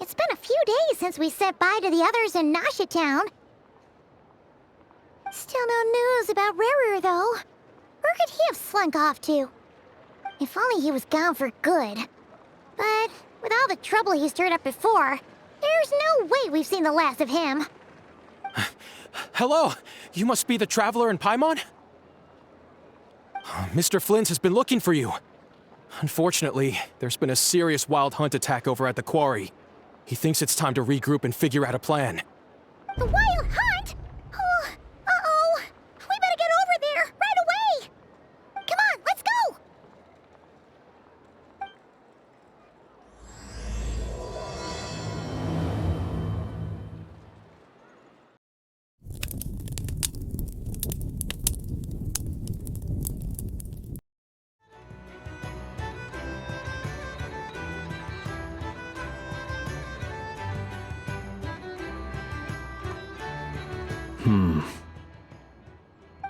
It's been a few days since we said bye to the others in Nasha Town. Still no news about Rarer, though. Where could he have slunk off to? If only he was gone for good. But with all the trouble he stirred up before, there's no way we've seen the last of him. Hello! You must be the traveler in Paimon? Mr. Flint has been looking for you. Unfortunately, there's been a serious wild hunt attack over at the quarry. He thinks it's time to regroup and figure out a plan. The wild hunt? Oh, uh-oh. We better get over there, right away! Come on, let's go!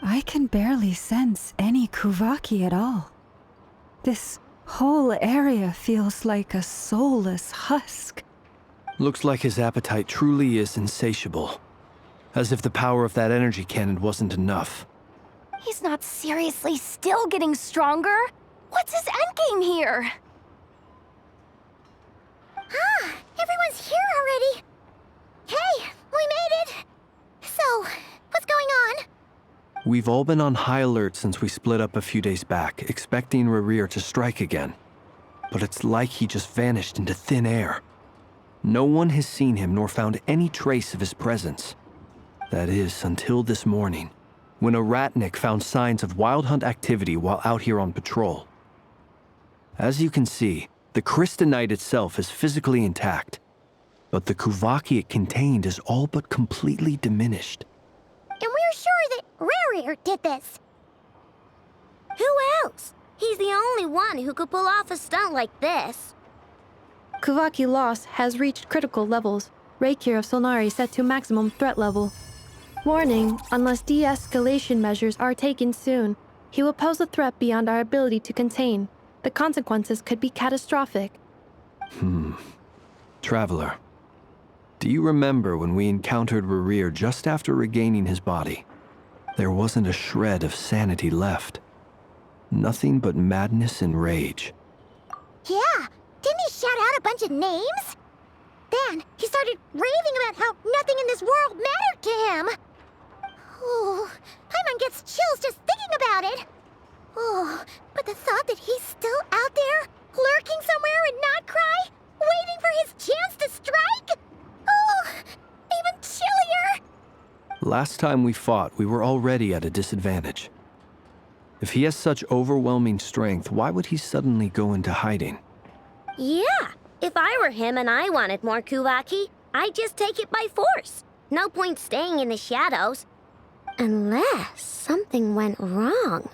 I can barely sense any Kuvaki at all. This whole area feels like a soulless husk. Looks like his appetite truly is insatiable. As if the power of that energy cannon wasn't enough. He's not seriously still getting stronger? What's his endgame here? Ah, everyone's here already. Hey, we made it. So, what's going on? We've all been on high alert since we split up a few days back, expecting Rarir to strike again. But it's like he just vanished into thin air. No one has seen him nor found any trace of his presence. That is, until this morning, when a ratnik found signs of wild hunt activity while out here on patrol. As you can see, the Crystonite itself is physically intact, but the Kuvaki it contained is all but completely diminished. And we're sure that Rarir did this. Who else? He's the only one who could pull off a stunt like this. Kuvaki loss has reached critical levels. Reikir of Solnari set to maximum threat level. Warning, unless de-escalation measures are taken soon, he will pose a threat beyond our ability to contain. The consequences could be catastrophic. Traveler, do you remember when we encountered Rarir just after regaining his body? There wasn't a shred of sanity left. Nothing but madness and rage. Yeah, didn't he shout out a bunch of names? Then he started raving about how nothing in this world mattered to him. Oh, Paimon gets chills just thinking about it. Oh, but the thought that he's still out there, lurking somewhere in Nod-Krai, waiting for his chance to strike? Oh, even chillier. Last time we fought, we were already at a disadvantage. If he has such overwhelming strength, why would he suddenly go into hiding? Yeah, if I were him and I wanted more Kuvaki, I'd just take it by force. No point staying in the shadows. Unless something went wrong.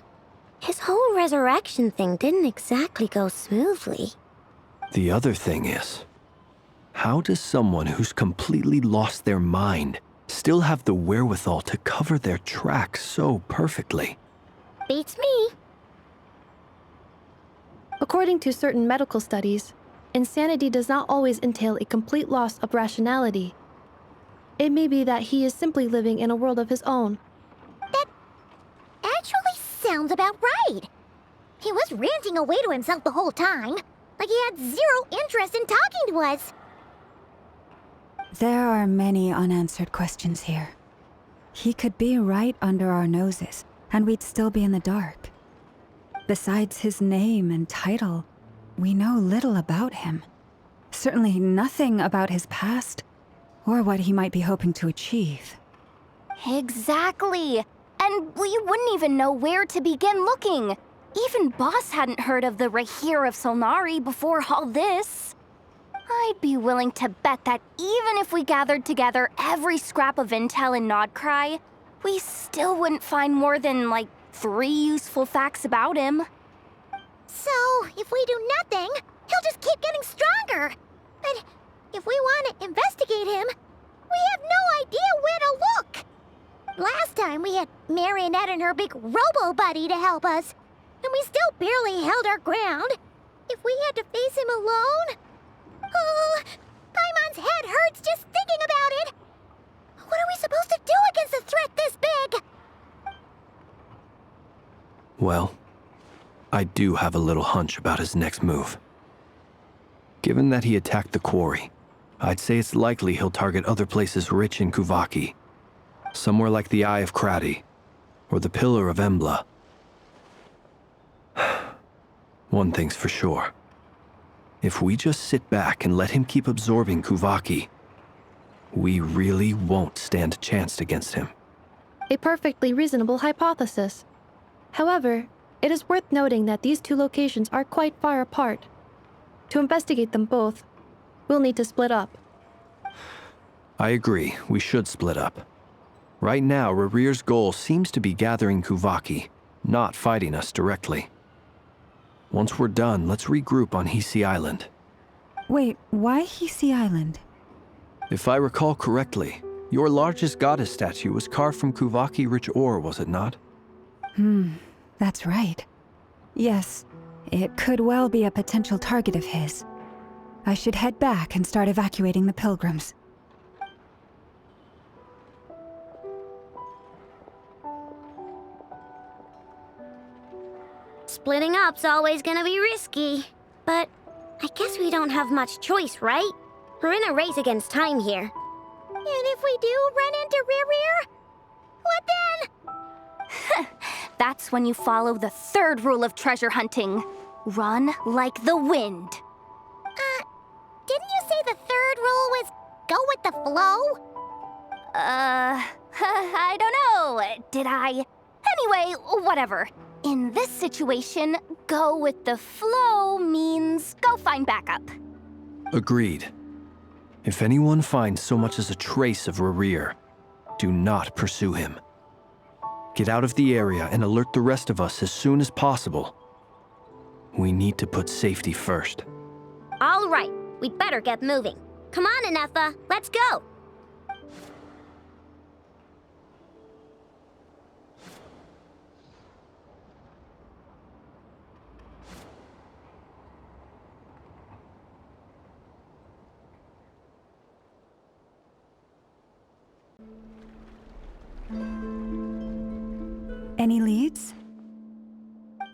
His whole resurrection thing didn't exactly go smoothly. The other thing is, how does someone who's completely lost their mind still have the wherewithal to cover their tracks so perfectly? Beats me. According to certain medical studies, insanity does not always entail a complete loss of rationality. It may be that he is simply living in a world of his own. That actually sounds about right. He was ranting away to himself the whole time, like he had zero interest in talking to us. There are many unanswered questions here. He could be right under our noses, and we'd still be in the dark. Besides his name and title, we know little about him. Certainly nothing about his past, or what he might be hoping to achieve. Exactly. And we wouldn't even know where to begin looking. Even Boss hadn't heard of the Raihir of Solnari before all this. I'd be willing to bet that even if we gathered together every scrap of intel in Nod-Krai, we still wouldn't find more than, like, 3 useful facts about him. So, if we do nothing, he'll just keep getting stronger. But if we want to investigate him, we have no idea where to look. Last time we had Marionette and her big robo-buddy to help us, and we still barely held our ground. If we had to face him alone... Oh, Everyone's head hurts just thinking about it! What are we supposed to do against a threat this big? Well, I do have a little hunch about his next move. Given that he attacked the quarry, I'd say it's likely he'll target other places rich in Kuvaki. Somewhere like the Eye of Krati, or the Pillar of Embla. One thing's for sure. If we just sit back and let him keep absorbing Kuvaki, we really won't stand a chance against him. A perfectly reasonable hypothesis. However, it is worth noting that these two locations are quite far apart. To investigate them both, we'll need to split up. I agree, we should split up. Right now, Rarir's goal seems to be gathering Kuvaki, not fighting us directly. Once we're done, let's regroup on Hisi Island. Wait, why Hisi Island? If I recall correctly, your largest goddess statue was carved from Kuvaki-rich ore, was it not? That's right. Yes, it could well be a potential target of his. I should head back and start evacuating the pilgrims. Splitting up's always gonna be risky. But I guess we don't have much choice, right? We're in a race against time here. And if we do run into Rear, what then? That's when you follow the third rule of treasure hunting. Run like the wind. Didn't you say the third rule was go with the flow? I don't know. Did I? Anyway, whatever. In this situation, go with the flow means go find backup. Agreed. If anyone finds so much as a trace of Rarir, do not pursue him. Get out of the area and alert the rest of us as soon as possible. We need to put safety first. All right, we'd better get moving. Come on, Anefa, let's go. Any leads?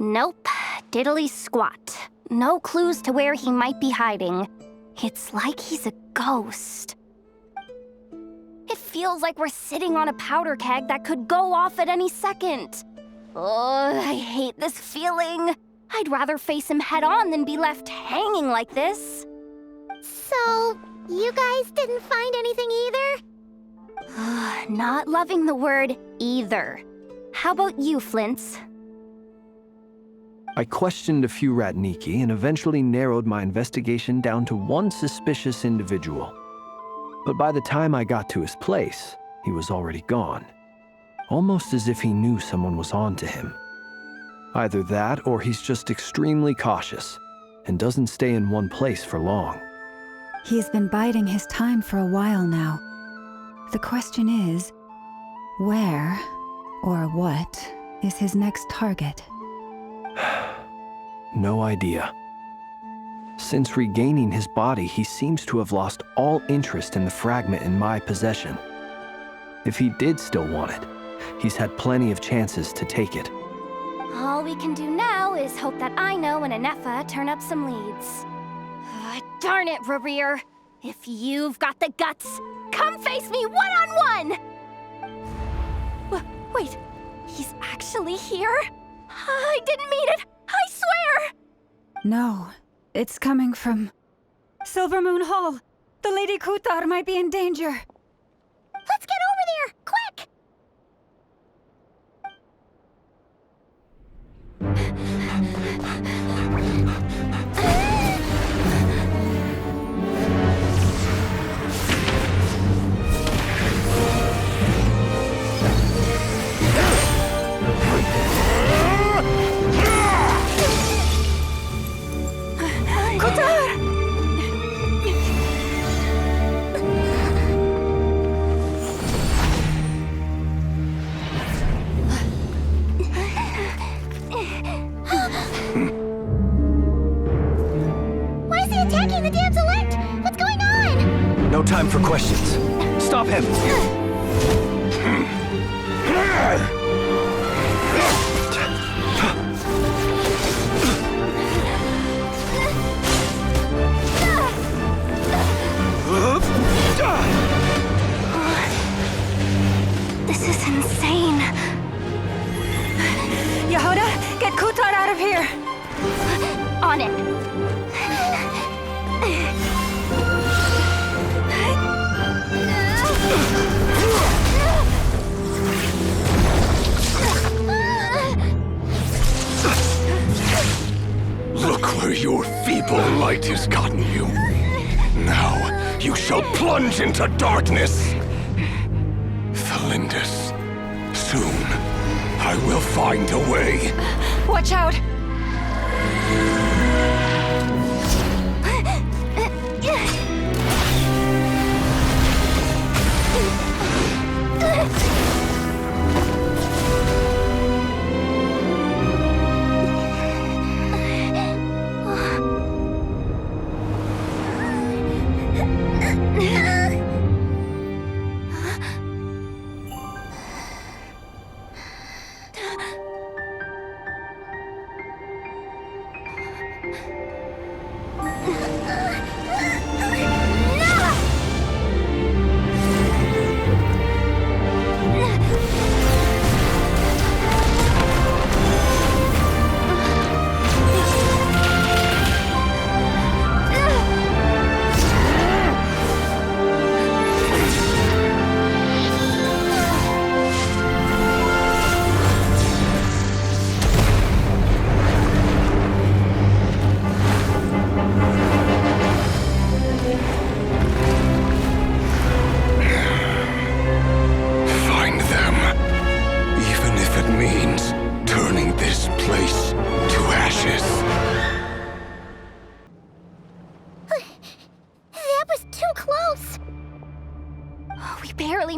Nope. Diddly squat. No clues to where he might be hiding. It's like he's a ghost. It feels like we're sitting on a powder keg that could go off at any second. Oh, I hate this feeling. I'd rather face him head on than be left hanging like this. So, you guys didn't find anything either? Not loving the word either. How about you, Flints? I questioned a few Ratniki and eventually narrowed my investigation down to one suspicious individual. But by the time I got to his place, he was already gone. Almost as if he knew someone was on to him. Either that or he's just extremely cautious and doesn't stay in one place for long. He's been biding his time for a while now. The question is, where or what is his next target? No idea. Since regaining his body, he seems to have lost all interest in the fragment in my possession. If he did still want it, he's had plenty of chances to take it. All we can do now is hope that Aino and Anefa turn up some leads. Darn it, Rarir. If you've got the guts, come face me one-on-one! Wait, he's actually here? I didn't mean it, I swear! No, it's coming from Silver Moon Hall. The Lady Kutar might be in danger. Let's get over there, quick! time for questions. Stop him! This is insane. Yehuda, get Kutar out of here! On it. Look where your feeble light has gotten you. Now, you shall plunge into darkness. Felindus, soon, I will find a way. Watch out!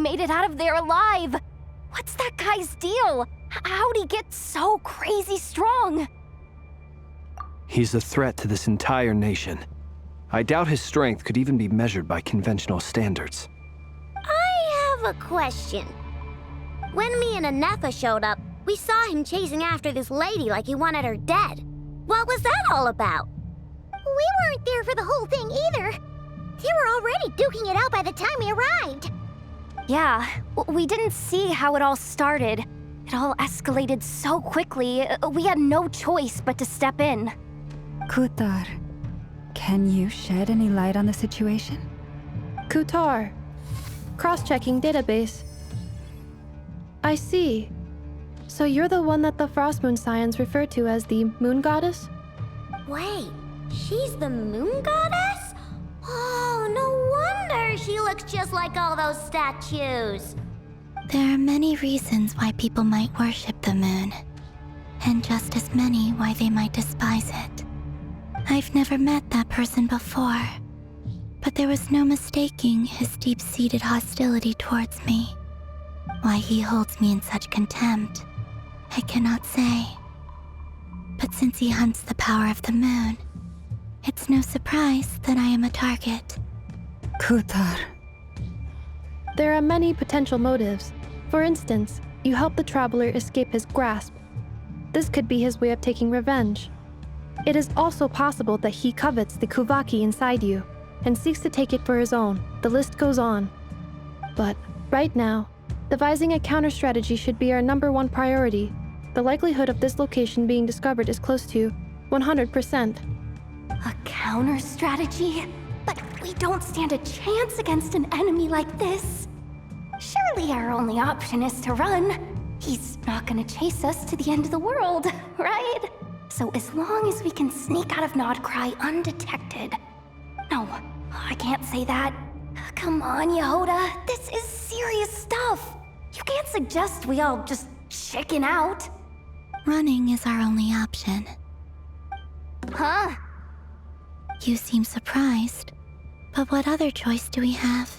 Made it out of there alive. What's that guy's deal? How'd he get so crazy strong? He's a threat to this entire nation. I doubt his strength could even be measured by conventional standards. I have a question. When me and Anefa showed up, we saw him chasing after this lady like he wanted her dead. What was that all about? We weren't there for the whole thing either. They were already duking it out by the time we arrived. Yeah, we didn't see how it all started. It all escalated so quickly, we had no choice but to step in. Kutar, can you shed any light on the situation? Kutar. Cross-checking database. I see. So you're the one that the Frost Moon Scions refer to as the Moon Goddess? Wait, she's the Moon Goddess? Oh, no wonder she looks just like all those statues. There are many reasons why people might worship the moon, and just as many why they might despise it. I've never met that person before, but there was no mistaking his deep-seated hostility towards me. Why he holds me in such contempt, I cannot say. But since he hunts the power of the moon, it's no surprise that I am a target. Kutar. There are many potential motives. For instance, you help the traveler escape his grasp. This could be his way of taking revenge. It is also possible that he covets the Kuvaki inside you and seeks to take it for his own. The list goes on. But right now, devising a counter-strategy should be our #1 priority. The likelihood of this location being discovered is close to 100%. A counter-strategy? But we don't stand a chance against an enemy like this. Surely our only option is to run. He's not gonna chase us to the end of the world, right? So as long as we can sneak out of Nod-Krai undetected. No, I can't say that. Come on, Yehuda, this is serious stuff. You can't suggest we all just chicken out. Running is our only option. Huh? You seem surprised, but what other choice do we have?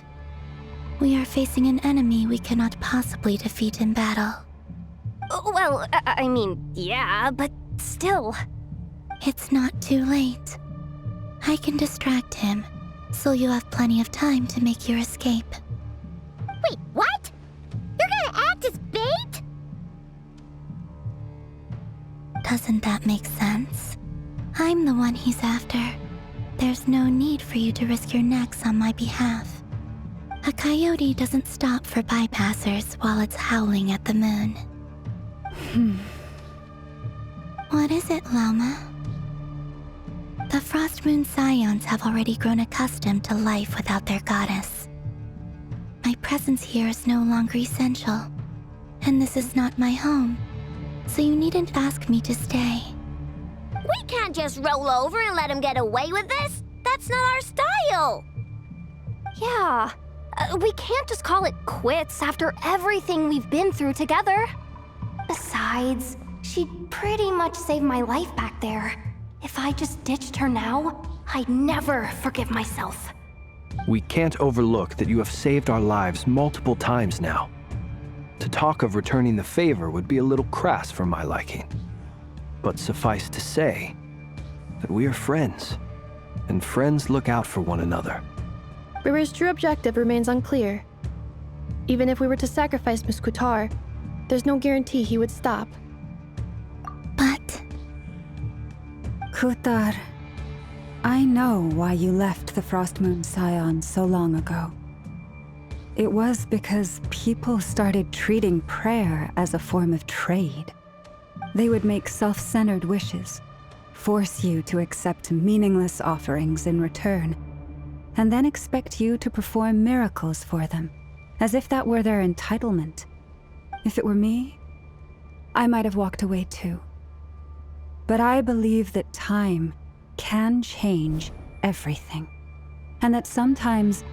We are facing an enemy we cannot possibly defeat in battle. Well, I mean, yeah, but still. It's not too late. I can distract him, so you have plenty of time to make your escape. Wait, what? You're gonna act as bait? Doesn't that make sense? I'm the one he's after. There's no need for you to risk your necks on my behalf. A coyote doesn't stop for bypassers while it's howling at the moon. What is it, Loma? The Frost Moon Scions have already grown accustomed to life without their goddess. My presence here is no longer essential, and this is not my home, so you needn't ask me to stay. We can't just roll over and let him get away with this. That's not our style. Yeah, we can't just call it quits after everything we've been through together. Besides, she'd pretty much saved my life back there. If I just ditched her now, I'd never forgive myself. We can't overlook that you have saved our lives multiple times now. To talk of returning the favor would be a little crass for my liking. But suffice to say that we are friends, and friends look out for one another. Riri's true objective remains unclear. Even if we were to sacrifice Miss Kutar, there's no guarantee he would stop. But Kutar, I know why you left the Frost Moon Scions so long ago. It was because people started treating prayer as a form of trade. They would make self-centered wishes, force you to accept meaningless offerings in return, and then expect you to perform miracles for them, as if that were their entitlement. If it were me, I might have walked away too. But I believe that time can change everything, and that sometimes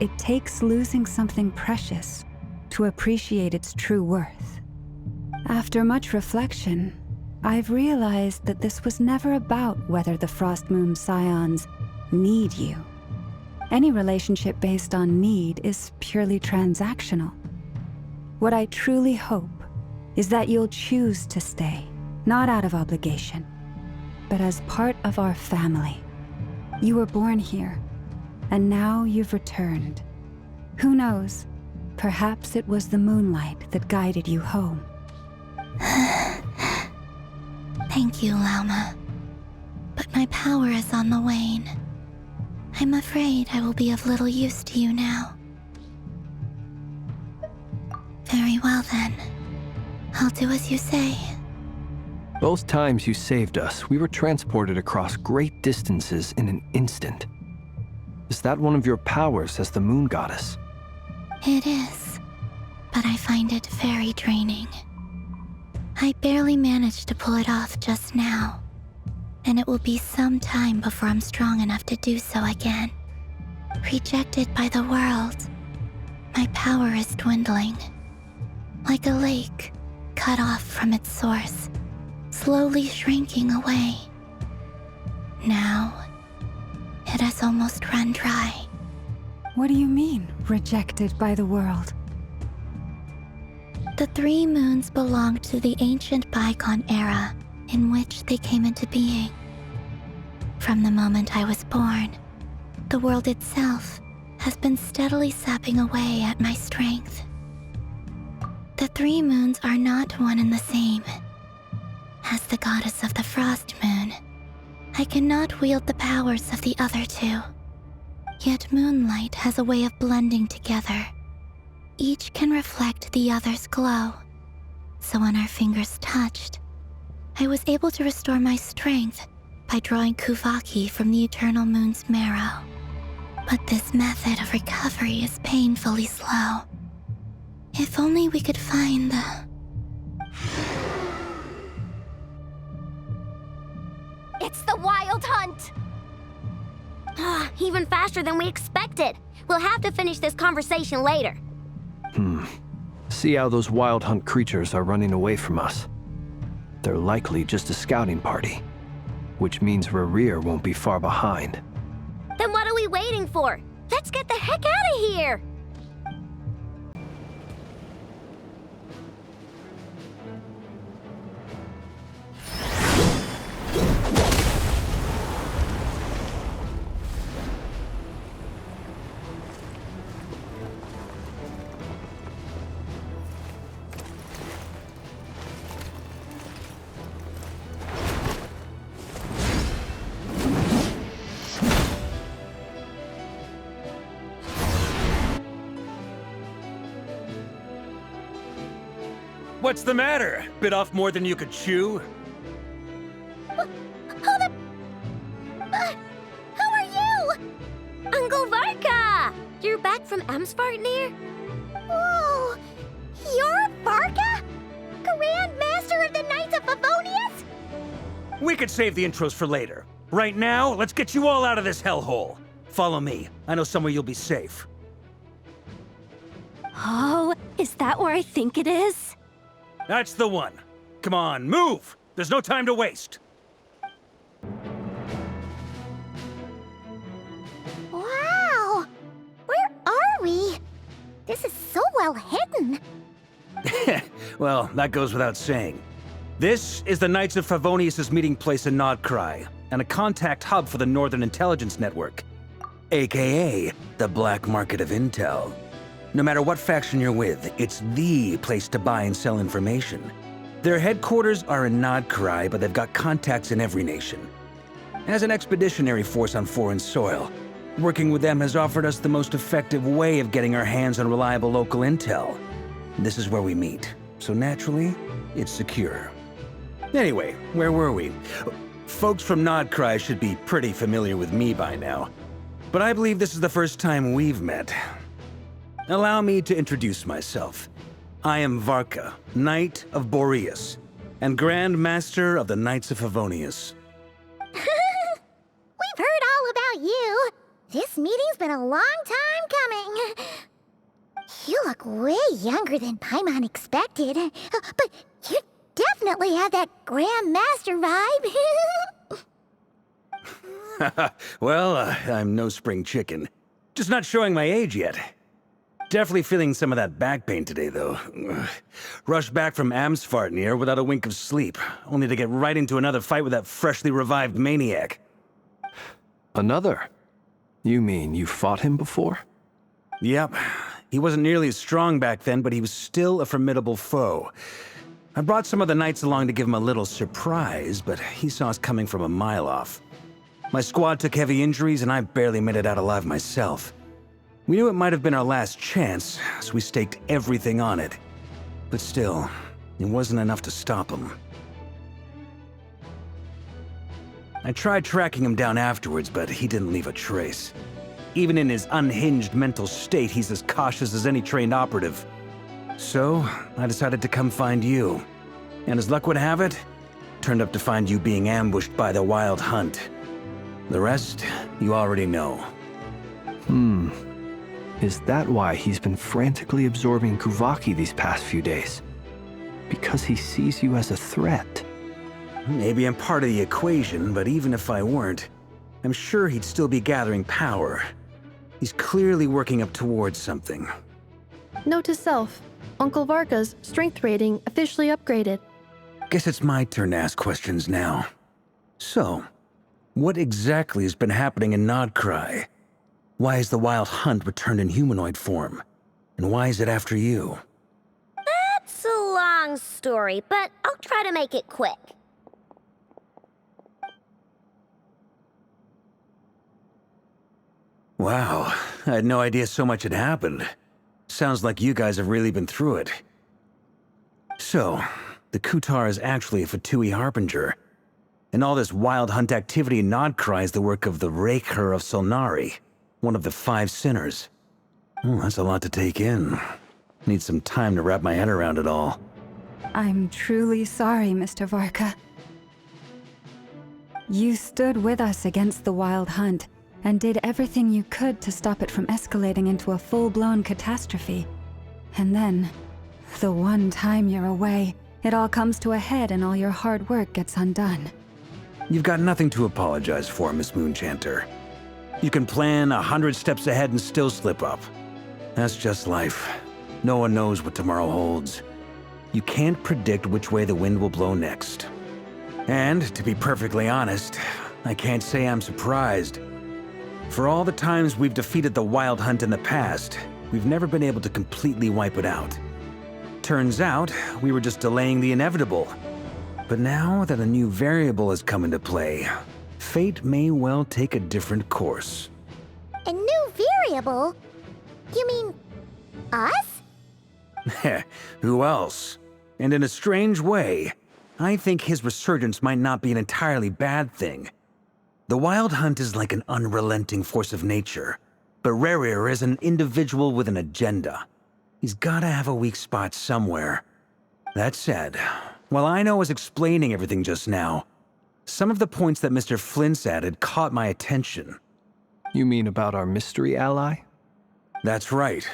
it takes losing something precious to appreciate its true worth. After much reflection, I've realized that this was never about whether the Frost Moon Scions need you. Any relationship based on need is purely transactional. What I truly hope is that you'll choose to stay, not out of obligation, but as part of our family. You were born here, and now you've returned. Who knows? Perhaps it was the moonlight that guided you home. thank you, Lauma. But my power is on the wane. I'm afraid I will be of little use to you now. Very well then. I'll do as you say. Both times you saved us, we were transported across great distances in an instant. Is that one of your powers as the Moon Goddess? It is, but I find it very draining. I barely managed to pull it off just now, and it will be some time before I'm strong enough to do so again. Rejected by the world, my power is dwindling. Like a lake, cut off from its source, slowly shrinking away. Now, it has almost run dry. What do you mean, rejected by the world? The 3 moons belonged to the ancient bygone era in which they came into being. From the moment I was born, the world itself has been steadily sapping away at my strength. The 3 moons are not one and the same. As the goddess of the Frost Moon, I cannot wield the powers of the other 2. Yet moonlight has a way of blending together. Each can reflect the other's glow. So when our fingers touched, I was able to restore my strength by drawing Kuvaki from the eternal moon's marrow. But this method of recovery is painfully slow. If only we could find the... It's the Wild Hunt! Even faster than we expected. We'll have to finish this conversation later. See how those Wild Hunt creatures are running away from us. They're likely just a scouting party, which means Rerir won't be far behind. Then what are we waiting for? Let's get the heck out of here! What's the matter? Bit off more than you could chew? Who are you? Uncle Varka! You're back from Amsvartnir? Whoa! You're Varka? Grand Master of the Knights of Favonius? We could save the intros for later. Right now, let's get you all out of this hellhole. Follow me. I know somewhere you'll be safe. Oh, is that where I think it is? That's the one. Come on, move! There's no time to waste. Wow! Where are we? This is so well hidden. Well, that goes without saying. This is the Knights of Favonius' meeting place in Nod-Krai, and a contact hub for the Northern Intelligence Network, aka the Black Market of Intel. No matter what faction you're with, it's the place to buy and sell information. Their headquarters are in Nod-Krai, but they've got contacts in every nation. As an expeditionary force on foreign soil, working with them has offered us the most effective way of getting our hands on reliable local intel. This is where we meet, so naturally, it's secure. Anyway, where were we? Folks from Nod-Krai should be pretty familiar with me by now, but I believe this is the first time we've met. Allow me to introduce myself. I am Varka, Knight of Boreas, and Grand Master of the Knights of Favonius. We've heard all about you. This meeting's been a long time coming. You look way younger than Paimon expected, but you definitely have that Grand Master vibe. Well, I'm no spring chicken. Just not showing my age yet. Definitely feeling some of that back pain today, though. Rushed back from Amsvartnir without a wink of sleep, only to get right into another fight with that freshly revived maniac. Another? You mean you fought him before? Yep. He wasn't nearly as strong back then, but he was still a formidable foe. I brought some of the knights along to give him a little surprise, but he saw us coming from a mile off. My squad took heavy injuries, and I barely made it out alive myself. We knew it might have been our last chance, so we staked everything on it. But still, it wasn't enough to stop him. I tried tracking him down afterwards, but he didn't leave a trace. Even in his unhinged mental state, he's as cautious as any trained operative. So, I decided to come find you. And as luck would have it, turned up to find you being ambushed by the Wild Hunt. The rest, you already know. Is that why he's been frantically absorbing Kuvaki these past few days? Because he sees you as a threat? Maybe I'm part of the equation, but even if I weren't, I'm sure he'd still be gathering power. He's clearly working up towards something. Note to self, Uncle Varka's strength rating officially upgraded. Guess it's my turn to ask questions now. So, what exactly has been happening in Nod-Krai? Why is the Wild Hunt returned in humanoid form? And why is it after you? That's a long story, but I'll try to make it quick. Wow, I had no idea so much had happened. Sounds like you guys have really been through it. So, the Kutar is actually a Fatui Harbinger. And all this Wild Hunt activity in Nod-Krai is the work of the Raker of Solnari, one of the 5 sinners. Oh, that's a lot to take in. Need some time to wrap my head around it all. I'm truly sorry, Mr. Varka. You stood with us against the Wild Hunt, and did everything you could to stop it from escalating into a full-blown catastrophe. And then, the one time you're away, it all comes to a head and all your hard work gets undone. You've got nothing to apologize for, Miss Moonchanter. You can plan 100 steps ahead and still slip up. That's just life. No one knows what tomorrow holds. You can't predict which way the wind will blow next. And, to be perfectly honest, I can't say I'm surprised. For all the times we've defeated the Wild Hunt in the past, we've never been able to completely wipe it out. Turns out, we were just delaying the inevitable. But now that a new variable has come into play, fate may well take a different course. A new variable? You mean us? Who else? And in a strange way, I think his resurgence might not be an entirely bad thing. The Wild Hunt is like an unrelenting force of nature, but Rerir is an individual with an agenda. He's gotta have a weak spot somewhere. That said, while I was explaining everything just now, some of the points that Mr. Flint's added caught my attention. You mean about our mystery ally? That's right.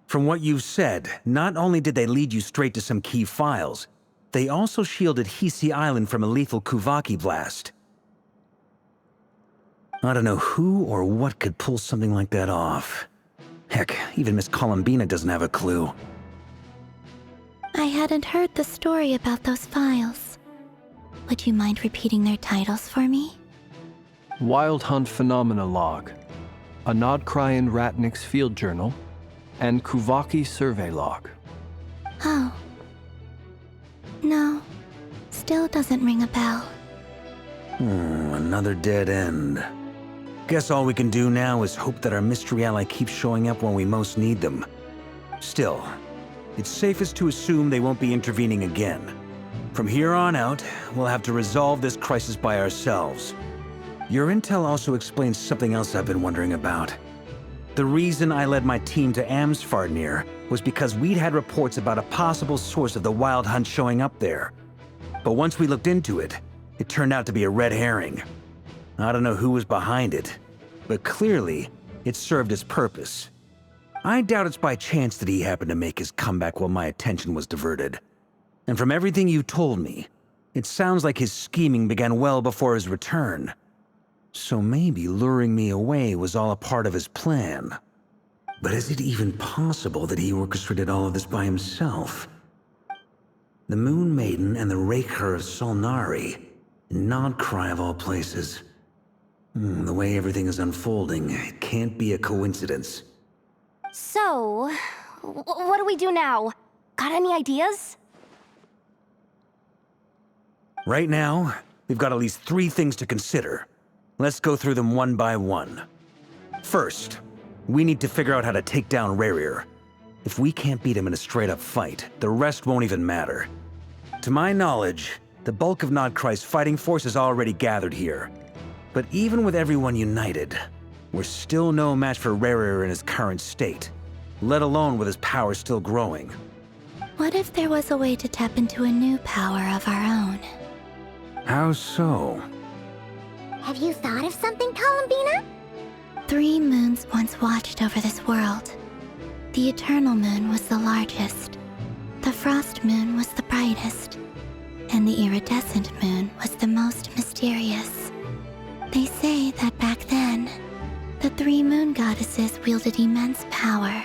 From what you've said, not only did they lead you straight to some key files, they also shielded Hisi Island from a lethal Kuvaki blast. I don't know who or what could pull something like that off. Heck, even Miss Columbina doesn't have a clue. I hadn't heard the story about those files. Would you mind repeating their titles for me? Wild Hunt Phenomena Log, a Nod-Krai and Ratnik's Field Journal, and Kuvaki Survey Log. Oh. No. Still doesn't ring a bell. Another dead end. Guess all we can do now is hope that our mystery ally keeps showing up when we most need them. Still, it's safest to assume they won't be intervening again. From here on out, we'll have to resolve this crisis by ourselves. Your intel also explains something else I've been wondering about. The reason I led my team to Amsfarnir was because we'd had reports about a possible source of the Wild Hunt showing up there. But once we looked into it, it turned out to be a red herring. I don't know who was behind it, but clearly, it served its purpose. I doubt it's by chance that he happened to make his comeback while my attention was diverted. And from everything you told me, it sounds like his scheming began well before his return. So maybe luring me away was all a part of his plan. But is it even possible that he orchestrated all of this by himself? The Moon Maiden and the Raker of Solnari, Nod-Krai of all places. The way everything is unfolding, it can't be a coincidence. So, what do we do now? Got any ideas? Right now, we've got at least 3 things to consider. Let's go through them one by one. First, we need to figure out how to take down Rerir. If we can't beat him in a straight-up fight, the rest won't even matter. To my knowledge, the bulk of Nod-Krai's fighting force is already gathered here. But even with everyone united, we're still no match for Rerir in his current state, let alone with his power still growing. What if there was a way to tap into a new power of our own? How so? Have you thought of something, Columbina? 3 moons once watched over this world. The Eternal Moon was the largest. The Frost Moon was the brightest. And the Iridescent Moon was the most mysterious. They say that back then, the 3 moon goddesses wielded immense power,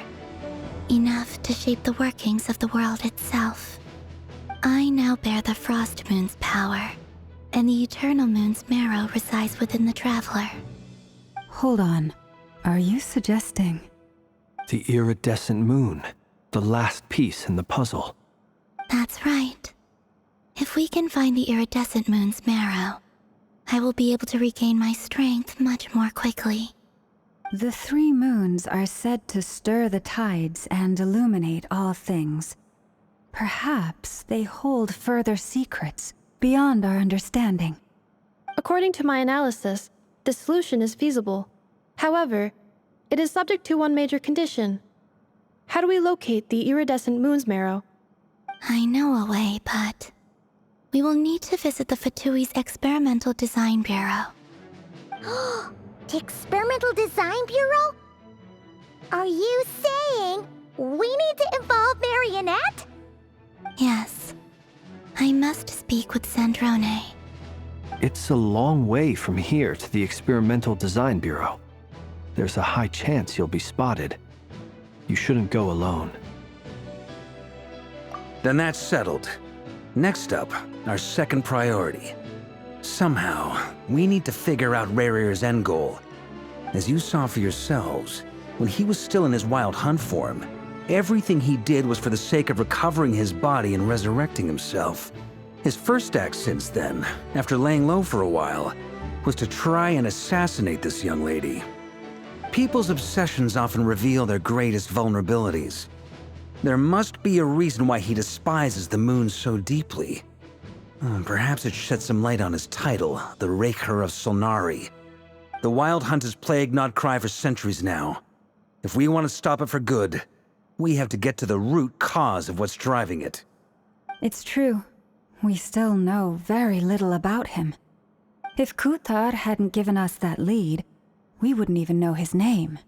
enough to shape the workings of the world itself. I now bear the Frost Moon's power, and the Eternal Moon's marrow resides within the Traveler. Hold on. Are you suggesting? The Iridescent Moon, the last piece in the puzzle. That's right. If we can find the Iridescent Moon's marrow, I will be able to regain my strength much more quickly. The 3 moons are said to stir the tides and illuminate all things. Perhaps they hold further secrets beyond our understanding. According to my analysis, the solution is feasible. However, it is subject to one major condition. How do we locate the Iridescent Moon's marrow? I know a way, but we will need to visit the Fatui's Experimental Design Bureau. The Experimental Design Bureau? Are you saying we need to involve Marionette? Yes. I must speak with Sandrone. It's a long way from here to the Experimental Design Bureau. There's a high chance you'll be spotted. You shouldn't go alone. Then that's settled. Next up, our second priority. Somehow, we need to figure out Rerir's end goal. As you saw for yourselves, when he was still in his Wild Hunt form, everything he did was for the sake of recovering his body and resurrecting himself. His first act since then, after laying low for a while, was to try and assassinate this young lady. People's obsessions often reveal their greatest vulnerabilities. There must be a reason why he despises the moon so deeply. Perhaps it sheds some light on his title, the Raker of Solnari. The Wild Hunt has plagued Nod-Krai for centuries now. If we want to stop it for good, we have to get to the root cause of what's driving it. It's true. We still know very little about him. If Kuthar hadn't given us that lead, we wouldn't even know his name.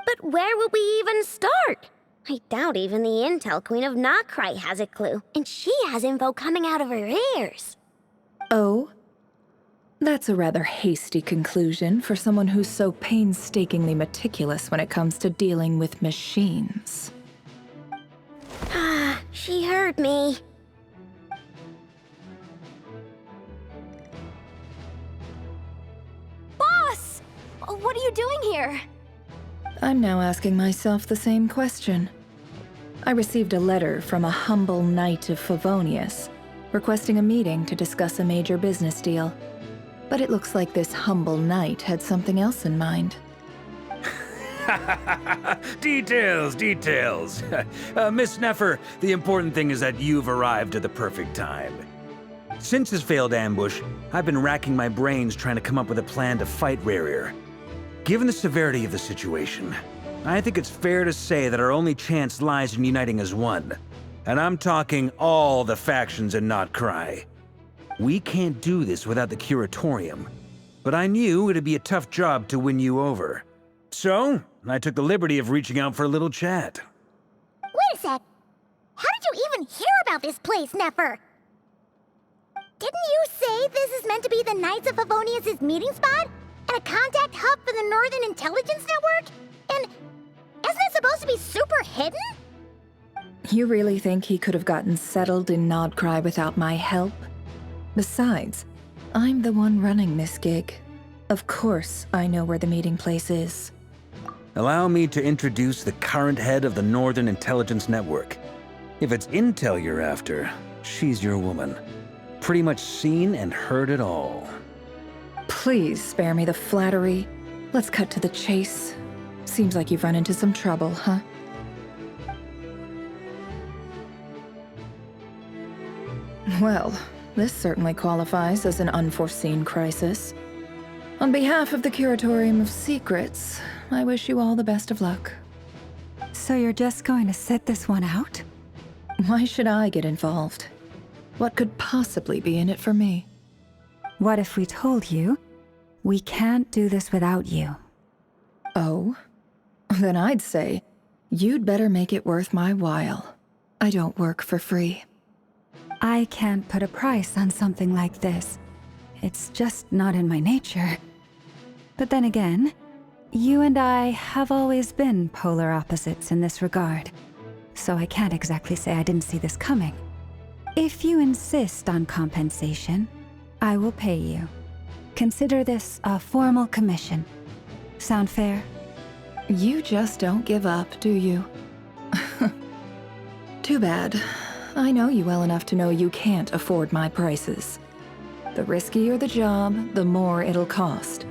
But where would we even start? I doubt even the Intel Queen of Nod-Krai has a clue, and she has info coming out of her ears. Oh? That's a rather hasty conclusion for someone who's so painstakingly meticulous when it comes to dealing with machines. Ah, she heard me. Boss! What are you doing here? I'm now asking myself the same question. I received a letter from a humble knight of Favonius, requesting a meeting to discuss a major business deal. But it looks like this humble knight had something else in mind. Details, details. Miss Neffer, the important thing is that you've arrived at the perfect time. Since his failed ambush, I've been racking my brains trying to come up with a plan to fight Rerir. Given the severity of the situation, I think it's fair to say that our only chance lies in uniting as one. And I'm talking all the factions in Nod-Krai. We can't do this without the Curatorium, but I knew it'd be a tough job to win you over. So, I took the liberty of reaching out for a little chat. Wait a sec. How did you even hear about this place, Neffer? Didn't you say this is meant to be the Knights of Favonius' meeting spot? And a contact hub for the Northern Intelligence Network? And isn't it supposed to be super hidden? You really think he could have gotten settled in Nod-Krai without my help? Besides, I'm the one running this gig. Of course I know where the meeting place is. Allow me to introduce the current head of the Northern Intelligence Network. If it's intel you're after, she's your woman. Pretty much seen and heard it all. Please spare me the flattery. Let's cut to the chase. Seems like you've run into some trouble, huh? Well, this certainly qualifies as an unforeseen crisis. On behalf of the Curatorium of Secrets, I wish you all the best of luck. So you're just going to sit this one out? Why should I get involved? What could possibly be in it for me? What if we told you we can't do this without you? Oh? Then I'd say, you'd better make it worth my while. I don't work for free. I can't put a price on something like this. It's just not in my nature. But then again, you and I have always been polar opposites in this regard, so I can't exactly say I didn't see this coming. If you insist on compensation, I will pay you. Consider this a formal commission. Sound fair? You just don't give up, do you? Too bad. I know you well enough to know you can't afford my prices. The riskier the job, the more it'll cost.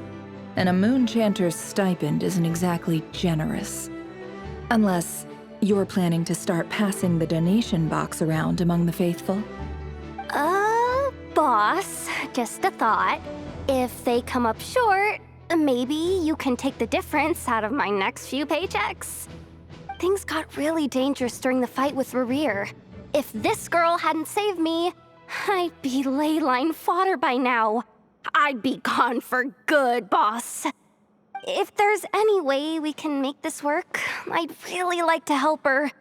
And a moon chanter's stipend isn't exactly generous. Unless you're planning to start passing the donation box around among the faithful. Boss, just a thought. If they come up short, maybe you can take the difference out of my next few paychecks. Things got really dangerous during the fight with Rerir. If this girl hadn't saved me, I'd be ley line fodder by now. I'd be gone for good, boss. If there's any way we can make this work, I'd really like to help her.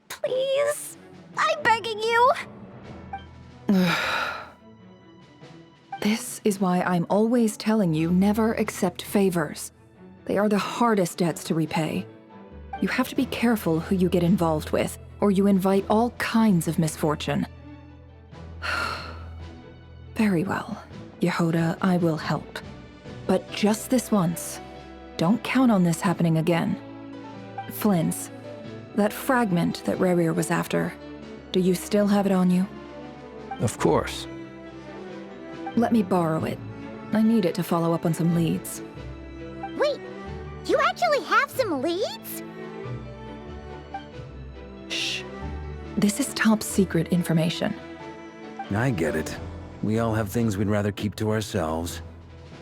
Please, I'm begging you. This is why I'm always telling you never accept favors. They are the hardest debts to repay. You have to be careful who you get involved with, or you invite all kinds of misfortune. Very well, Yehoda, I will help. But just this once. Don't count on this happening again. Flynn's, that fragment that Rerir was after, do you still have it on you? Of course. Let me borrow it. I need it to follow up on some leads. Wait, you actually have some leads? Shh. This is top secret information. I get it. We all have things we'd rather keep to ourselves.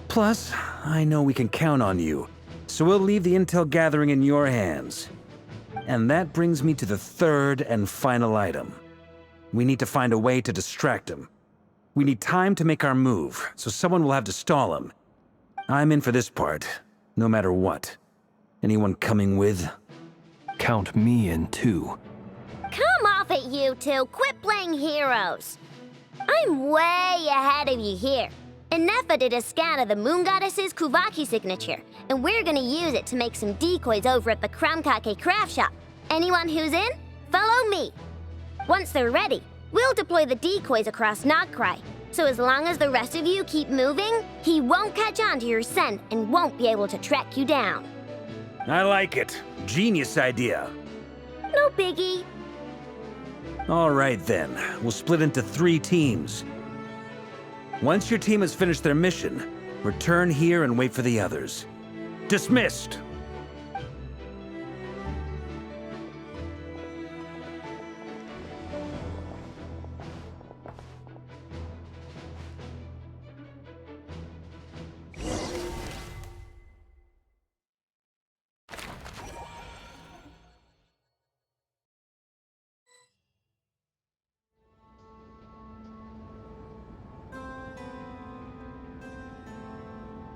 Plus, I know we can count on you, so we'll leave the intel gathering in your hands. And that brings me to the third and final item. We need to find a way to distract him. We need time to make our move, so someone will have to stall him. I'm in for this part, no matter what. Anyone coming with? Count me in too. Come off it, you two. Quit playing heroes. I'm way ahead of you here. Nefa did a scan of the Moon Goddess's Kuvaki signature, and we're gonna use it to make some decoys over at the Kramkake craft shop. Anyone who's in, follow me. Once they're ready, we'll deploy the decoys across Nod-Krai. So as long as the rest of you keep moving, he won't catch on to your scent and won't be able to track you down. I like it. Genius idea. No biggie. All right then, we'll split into 3 teams. Once your team has finished their mission, return here and wait for the others. Dismissed!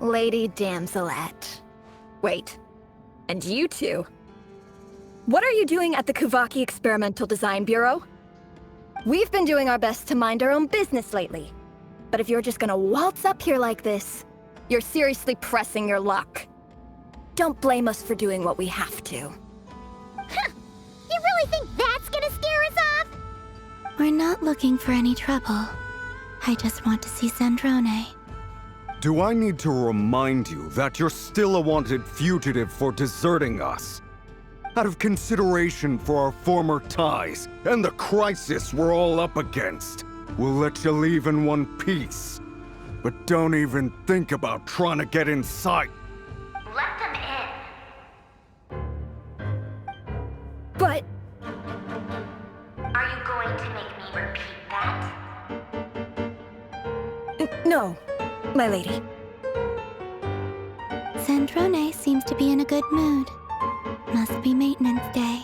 Lady Damselette. Wait, and you two? What are you doing at the Kuvaki Experimental Design Bureau? We've been doing our best to mind our own business lately. But if you're just gonna waltz up here like this, you're seriously pressing your luck. Don't blame us for doing what we have to. Huh! You really think that's gonna scare us off? We're not looking for any trouble. I just want to see Zandrone. Do I need to remind you that you're still a wanted fugitive for deserting us? Out of consideration for our former ties and the crisis we're all up against, we'll let you leave in one piece. But don't even think about trying to get inside. Let them in. But... Are you going to make me repeat that? no, my lady. Zandrone seems to be in a good mood. Must be maintenance day.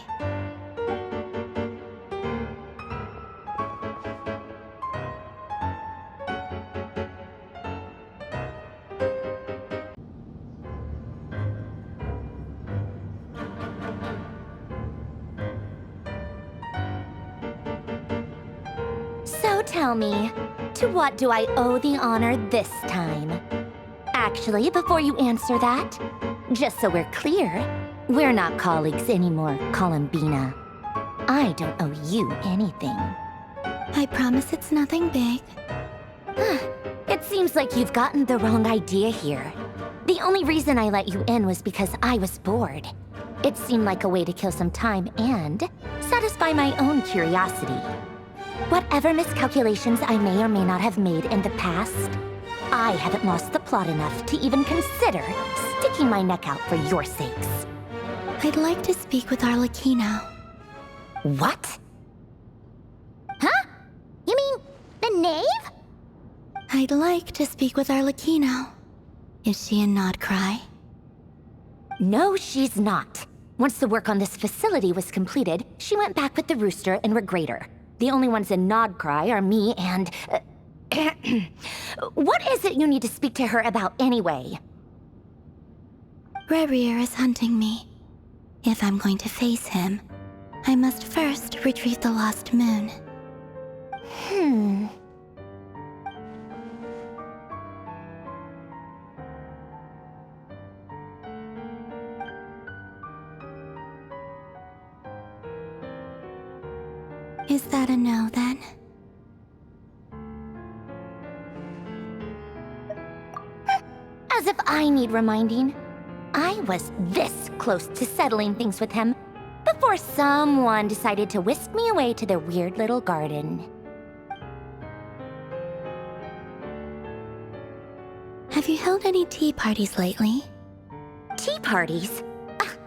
So tell me, to what do I owe the honor this time? Actually, before you answer that, just so we're clear, we're not colleagues anymore, Columbina. I don't owe you anything. I promise it's nothing big. It seems like you've gotten the wrong idea here. The only reason I let you in was because I was bored. It seemed like a way to kill some time and satisfy my own curiosity. Whatever miscalculations I may or may not have made in the past, I haven't lost the plot enough to even consider sticking my neck out for your sakes. I'd like to speak with Arlecchino. What? Huh? You mean the knave? I'd like to speak with Arlecchino. Is she in Nod-Krai? No, she's not. Once the work on this facility was completed, she went back with the rooster and Regrator. The only ones in Nod-Krai are me and... What is it you need to speak to her about anyway? Rerir is hunting me. If I'm going to face him, I must first retrieve the lost moon. Is that a no, then? As if I need reminding. I was this close to settling things with him before someone decided to whisk me away to their weird little garden. Have you held any tea parties lately? Tea parties?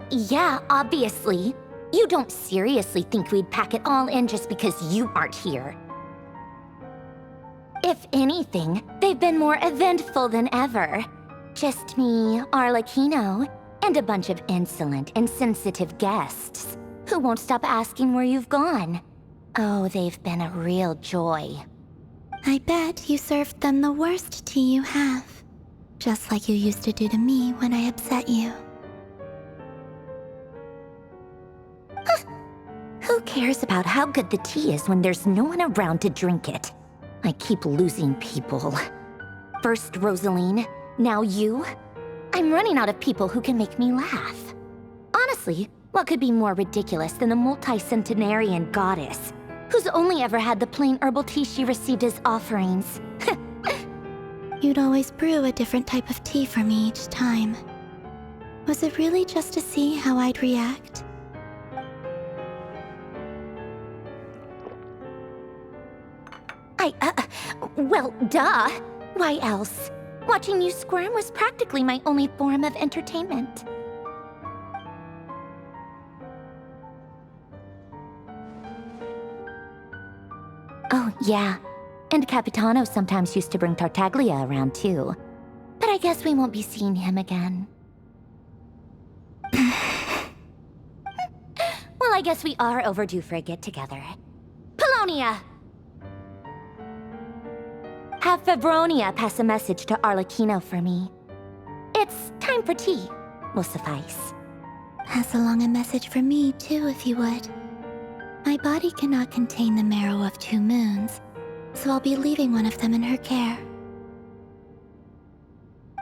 Yeah, obviously. You don't seriously think we'd pack it all in just because you aren't here. If anything, they've been more eventful than ever. Just me, Arlecchino, and a bunch of insolent, insensitive guests who won't stop asking where you've gone. Oh, they've been a real joy. I bet you served them the worst tea you have. Just like you used to do to me when I upset you. Who cares about how good the tea is when there's no one around to drink it? I keep losing people. First Rosaline, now you. I'm running out of people who can make me laugh. Honestly, what could be more ridiculous than the multi-centenarian goddess, who's only ever had the plain herbal tea she received as offerings? You'd always brew a different type of tea for me each time. Was it really just to see how I'd react? Well, duh. Why else? Watching you squirm was practically my only form of entertainment. Oh, yeah. And Capitano sometimes used to bring Tartaglia around, too. But I guess we won't be seeing him again. Well, I guess we are overdue for a get-together. Polonia! Have Febronia pass a message to Arlecchino for me. It's time for tea. Will suffice. Pass along a message for me, too, if you would. My body cannot contain the marrow of 2 moons, so I'll be leaving one of them in her care.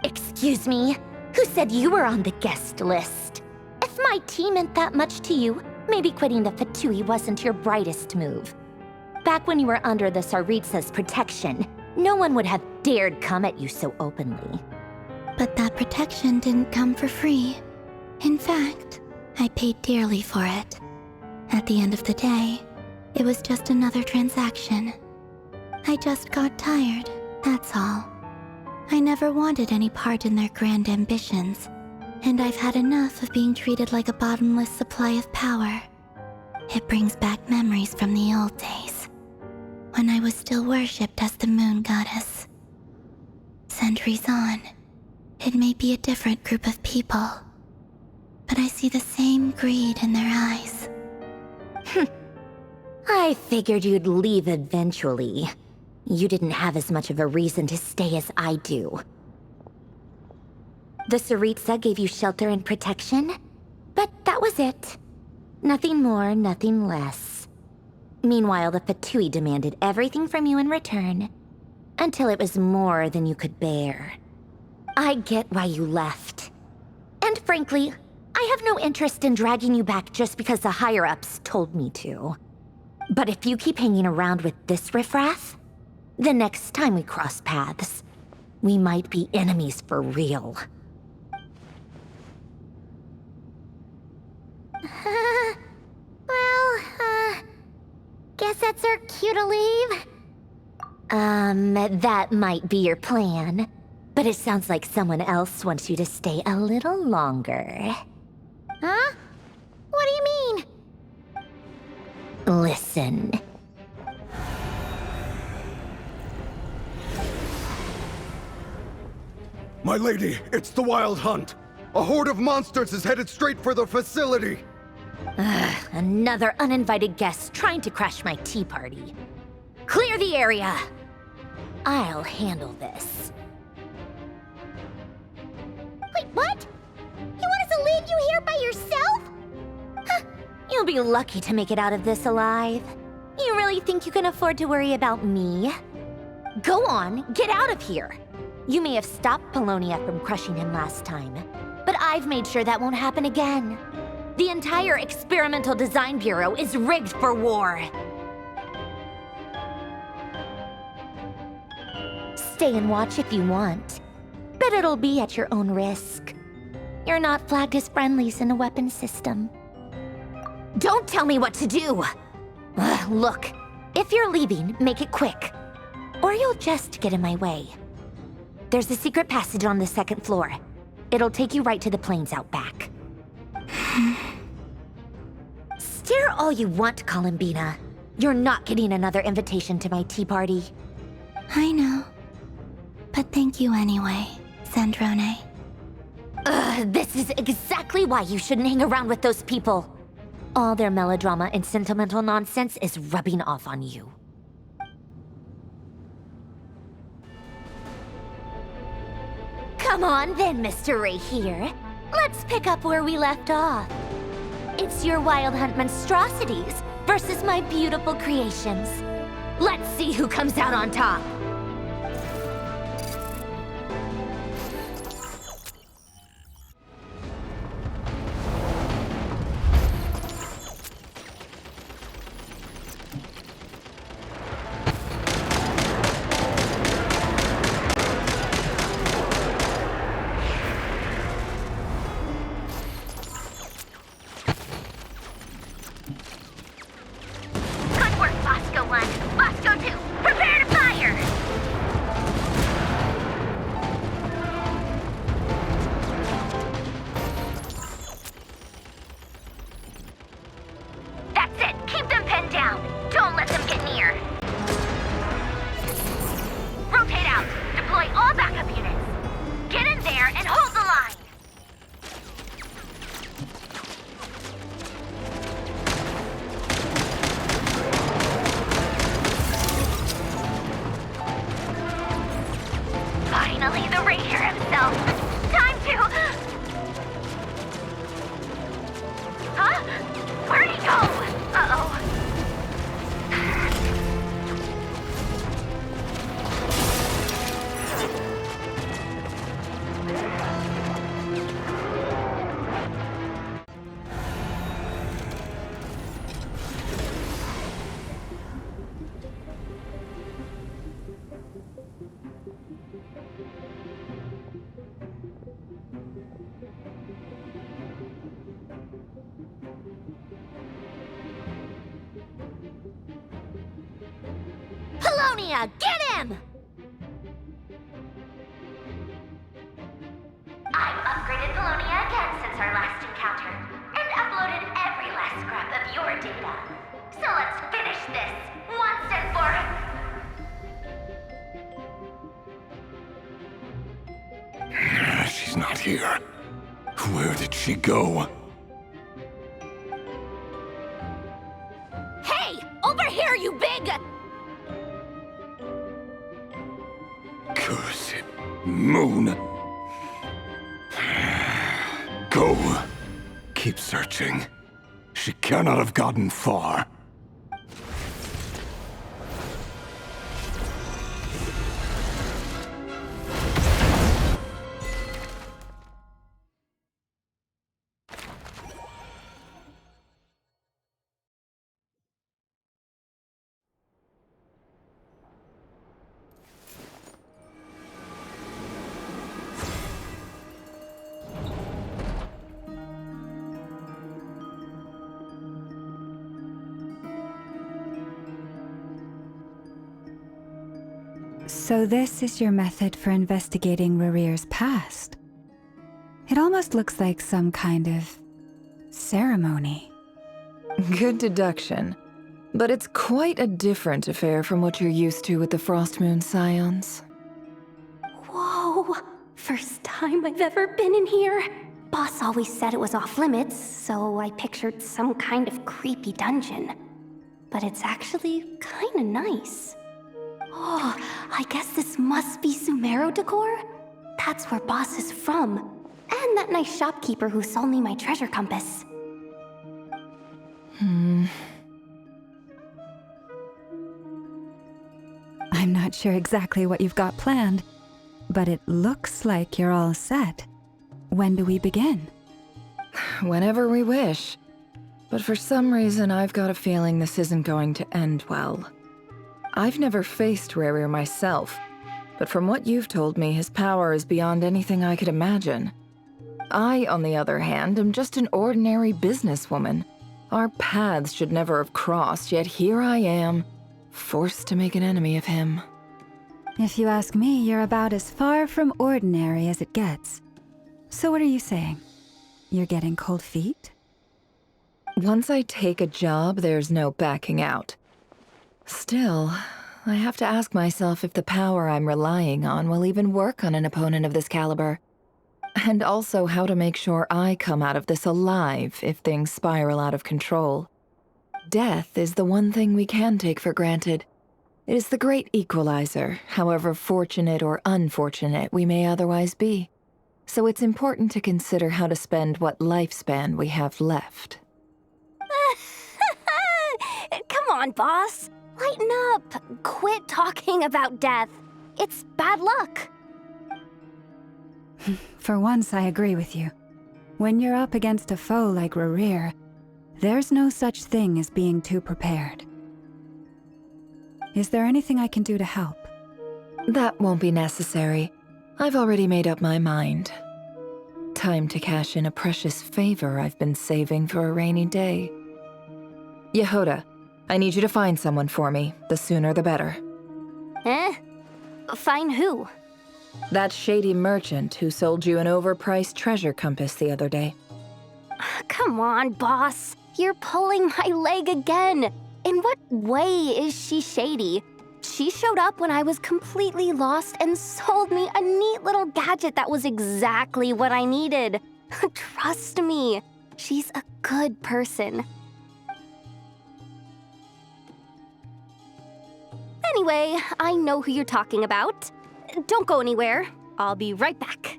Excuse me? Who said you were on the guest list? If my tea meant that much to you, maybe quitting the Fatui wasn't your brightest move. Back when you were under the Tsaritsa's protection, no one would have dared come at you so openly. But that protection didn't come for free. In fact, I paid dearly for it. At the end of the day, it was just another transaction. I just got tired, that's all. I never wanted any part in their grand ambitions, and I've had enough of being treated like a bottomless supply of power. It brings back memories from the old days, when I was still worshipped as the moon goddess. Centuries on, it may be a different group of people, but I see the same greed in their eyes. I figured you'd leave eventually. You didn't have as much of a reason to stay as I do. The Tsaritsa gave you shelter and protection, but that was it. Nothing more, nothing less. Meanwhile, the Fatui demanded everything from you in return, until it was more than you could bear. I get why you left. And frankly, I have no interest in dragging you back just because the higher-ups told me to. But if you keep hanging around with this riffraff, the next time we cross paths, we might be enemies for real. Guess that's our cue to leave? That might be your plan. But it sounds like someone else wants you to stay a little longer. Huh? What do you mean? Listen. My lady, it's the Wild Hunt. A horde of monsters is headed straight for the facility. Another uninvited guest trying to crash my tea party. Clear the area. I'll handle this. Wait, what? You want us to leave you here by yourself? Huh, you'll be lucky to make it out of this alive. You really think you can afford to worry about me? Go on, get out of here. You may have stopped Polonia from crushing him last time, but I've made sure that won't happen again. The entire Experimental Design Bureau is rigged for war. Stay and watch if you want, but it'll be at your own risk. You're not flagged as friendlies in the weapons system. Don't tell me what to do! Look, if you're leaving, make it quick, or you'll just get in my way. There's a secret passage on the 2nd floor. It'll take you right to the plains out back. all you want, Columbina. You're not getting another invitation to my tea party. I know. But thank you anyway, Sandrone. Ugh, this is exactly why you shouldn't hang around with those people. All their melodrama and sentimental nonsense is rubbing off on you. Come on then, Mr. Ray here. Let's pick up where we left off. It's your Wild Hunt monstrosities versus my beautiful creations. Let's see who comes out on top. Good work, Bosco 1. Bosco 2, prepare to fire! That's it. Keep them pinned down. Don't let them get near. Rotate out. Deploy all backup units. Get in there and hold the line. Finally, the Ranger himself. Time to... Huh? Where'd he go? Uh-oh. Polonia, get him! I've upgraded Polonia again since our last encounter, and uploaded every last scrap of your data. So let's finish this, once and for... She's not here. Where did she go? Hey! Over here, you big... Cursed moon. Go. Keep searching. She cannot have gotten far. So this is your method for investigating Rarir's past. It almost looks like some kind of ceremony. Good deduction. But it's quite a different affair from what you're used to with the Frost Moon Scions. Whoa! First time I've ever been in here. Boss always said it was off limits, so I pictured some kind of creepy dungeon. But it's actually kinda nice. Oh, I guess this must be Sumero decor? That's where Boss is from. And that nice shopkeeper who sold me my treasure compass. I'm not sure exactly what you've got planned, but it looks like you're all set. When do we begin? Whenever we wish. But for some reason, I've got a feeling this isn't going to end well. I've never faced Rarir myself, but from what you've told me, his power is beyond anything I could imagine. I, on the other hand, am just an ordinary businesswoman. Our paths should never have crossed, yet here I am, forced to make an enemy of him. If you ask me, you're about as far from ordinary as it gets. So what are you saying? You're getting cold feet? Once I take a job, there's no backing out. Still, I have to ask myself if the power I'm relying on will even work on an opponent of this caliber. And also how to make sure I come out of this alive if things spiral out of control. Death is the one thing we can take for granted. It is the great equalizer, however fortunate or unfortunate we may otherwise be. So it's important to consider how to spend what lifespan we have left. Come on, boss. Lighten up. Quit talking about death. It's bad luck. For once, I agree with you. When you're up against a foe like Rerir, there's no such thing as being too prepared. Is there anything I can do to help? That won't be necessary. I've already made up my mind. Time to cash in a precious favor I've been saving for a rainy day. Yehoda, I need you to find someone for me. The sooner the better. Find who? That shady merchant who sold you an overpriced treasure compass the other day. Come on, boss. You're pulling my leg again. In what way is she shady? She showed up when I was completely lost and sold me a neat little gadget that was exactly what I needed. Trust me, she's a good person. Anyway, I know who you're talking about. Don't go anywhere. I'll be right back.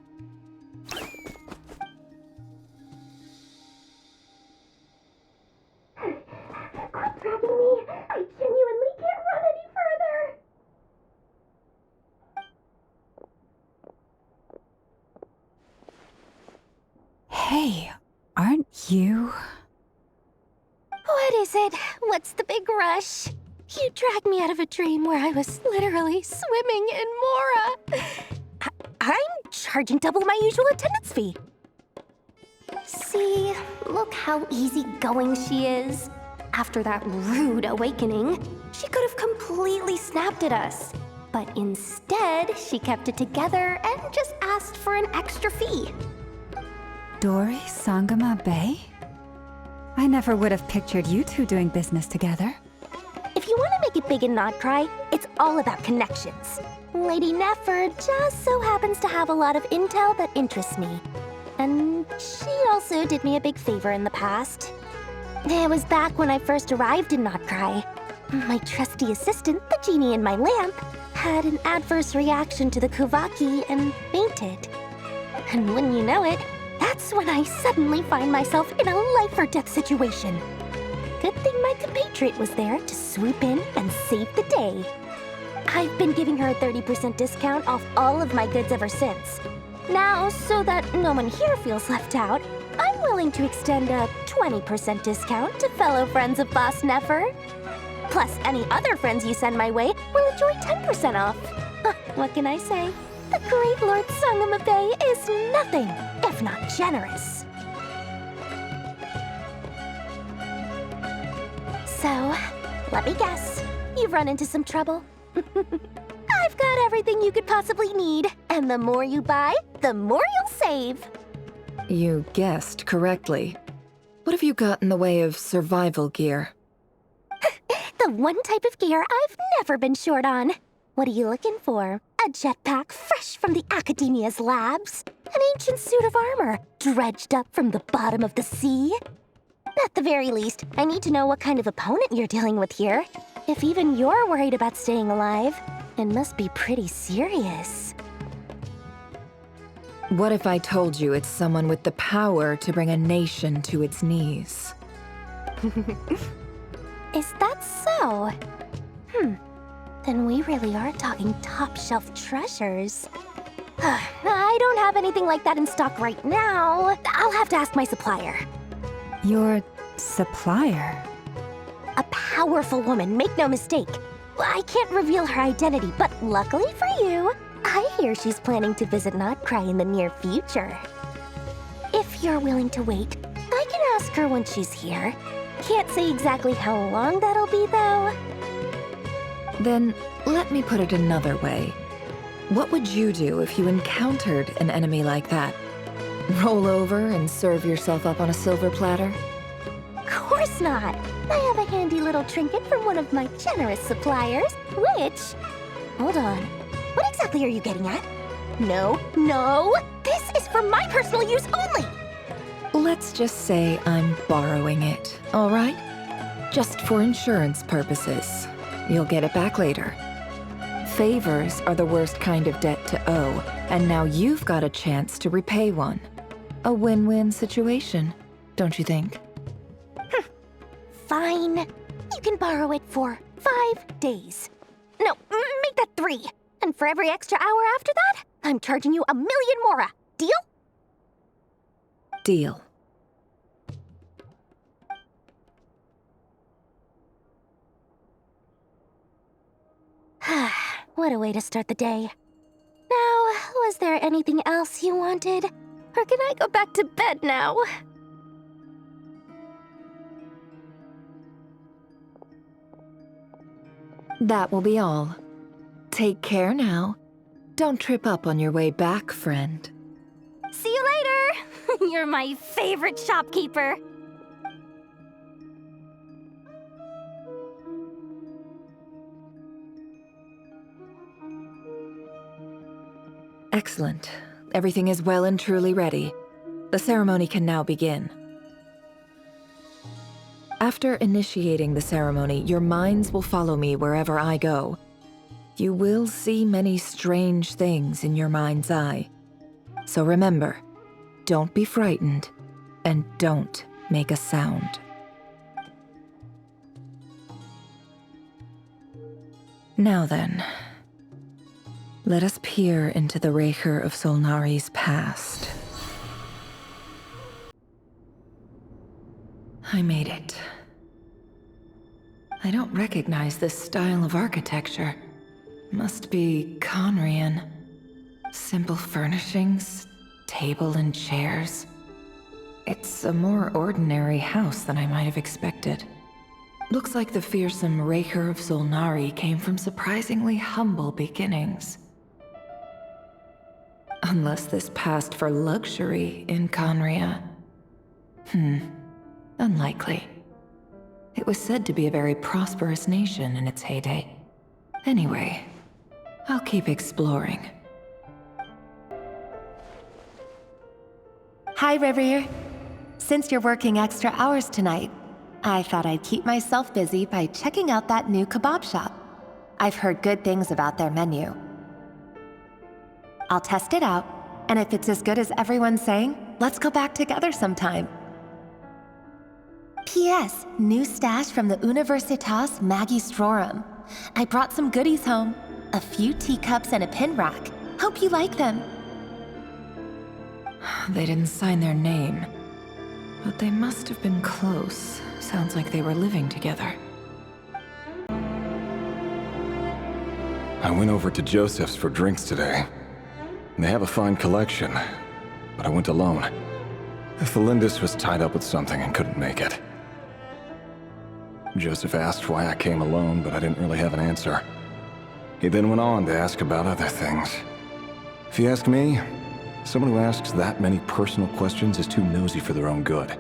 Quit dragging me. I genuinely can't run any further. Hey, aren't you? What is it? What's the big rush? You dragged me out of a dream where I was literally swimming in Mora. I'm charging double my usual attendance fee. See, look how easygoing she is. After that rude awakening, she could have completely snapped at us. But instead, she kept it together and just asked for an extra fee. Dori Sangama Bay? I never would have pictured you two doing business together. If you want to make it big in Nod-Krai, it's all about connections. Lady Nefer just so happens to have a lot of intel that interests me. And she also did me a big favor in the past. It was back when I first arrived in Nod-Krai. My trusty assistant, the genie in my lamp, had an adverse reaction to the Kuvaki and fainted. And wouldn't you know it, that's when I suddenly find myself in a life-or-death situation. Good thing my compatriot was there to swoop in and save the day. I've been giving her a 30% discount off all of my goods ever since. Now, so that no one here feels left out, I'm willing to extend a 20% discount to fellow friends of Boss Nefer. Plus, any other friends you send my way will enjoy 10% off. What can I say? The great Lord Sangama Bay is nothing if not generous. So, let me guess. You've run into some trouble? I've got everything you could possibly need. And the more you buy, the more you'll save. You guessed correctly. What have you got in the way of survival gear? The one type of gear I've never been short on. What are you looking for? A jetpack fresh from the Academia's labs? An ancient suit of armor dredged up from the bottom of the sea? At the very least, I need to know what kind of opponent you're dealing with here. If even you're worried about staying alive, it must be pretty serious. What if I told you it's someone with the power to bring a nation to its knees? Is that so? Then we really are talking top-shelf treasures. I don't have anything like that in stock right now. I'll have to ask my supplier. Your supplier? A powerful woman, make no mistake. I can't reveal her identity, but luckily for you, I hear she's planning to visit Nod-Krai in the near future. If you're willing to wait, I can ask her when she's here. Can't say exactly how long that'll be, though. Then, let me put it another way. What would you do if you encountered an enemy like that? Roll over and serve yourself up on a silver platter? course not. I have a handy little trinket from one of my generous suppliers, which... Hold on. What exactly are you getting at? No, no! This is for my personal use only! Let's just say I'm borrowing it, all right? Just for insurance purposes. You'll get it back later. Favors are the worst kind of debt to owe, and now you've got a chance to repay one. A win-win situation, don't you think? Fine. You can borrow it for 5 days. No, make that 3. And for every extra hour after that, I'm charging you 1 million mora. Deal? Deal. What a way to start the day. Now, was there anything else you wanted? Or can I go back to bed now? That will be all. Take care now. Don't trip up on your way back, friend. See you later! You're my favorite shopkeeper. Excellent. Everything is well and truly ready. The ceremony can now begin. After initiating the ceremony, your minds will follow me wherever I go. You will see many strange things in your mind's eye. So remember, don't be frightened, and don't make a sound. Now then, let us peer into the Raker of Solnari's past. I made it. I don't recognize this style of architecture. Must be Conrian. Simple furnishings, table and chairs. It's a more ordinary house than I might have expected. Looks like the fearsome Raker of Solnari came from surprisingly humble beginnings. Unless this passed for luxury in Conria. Unlikely. It was said to be a very prosperous nation in its heyday. Anyway, I'll keep exploring. Hi, Rivier. Since you're working extra hours tonight, I thought I'd keep myself busy by checking out that new kebab shop. I've heard good things about their menu. I'll test it out, and if it's as good as everyone's saying, let's go back together sometime. P.S. New stash from the Universitas Magistrorum. I brought some goodies home. A few teacups and a pin rack. Hope you like them. They didn't sign their name, but they must have been close. Sounds like they were living together. I went over to Joseph's for drinks today. They have a fine collection, but I went alone. Thelindis was tied up with something and couldn't make it. Joseph asked why I came alone, but I didn't really have an answer. He then went on to ask about other things. If you ask me, someone who asks that many personal questions is too nosy for their own good.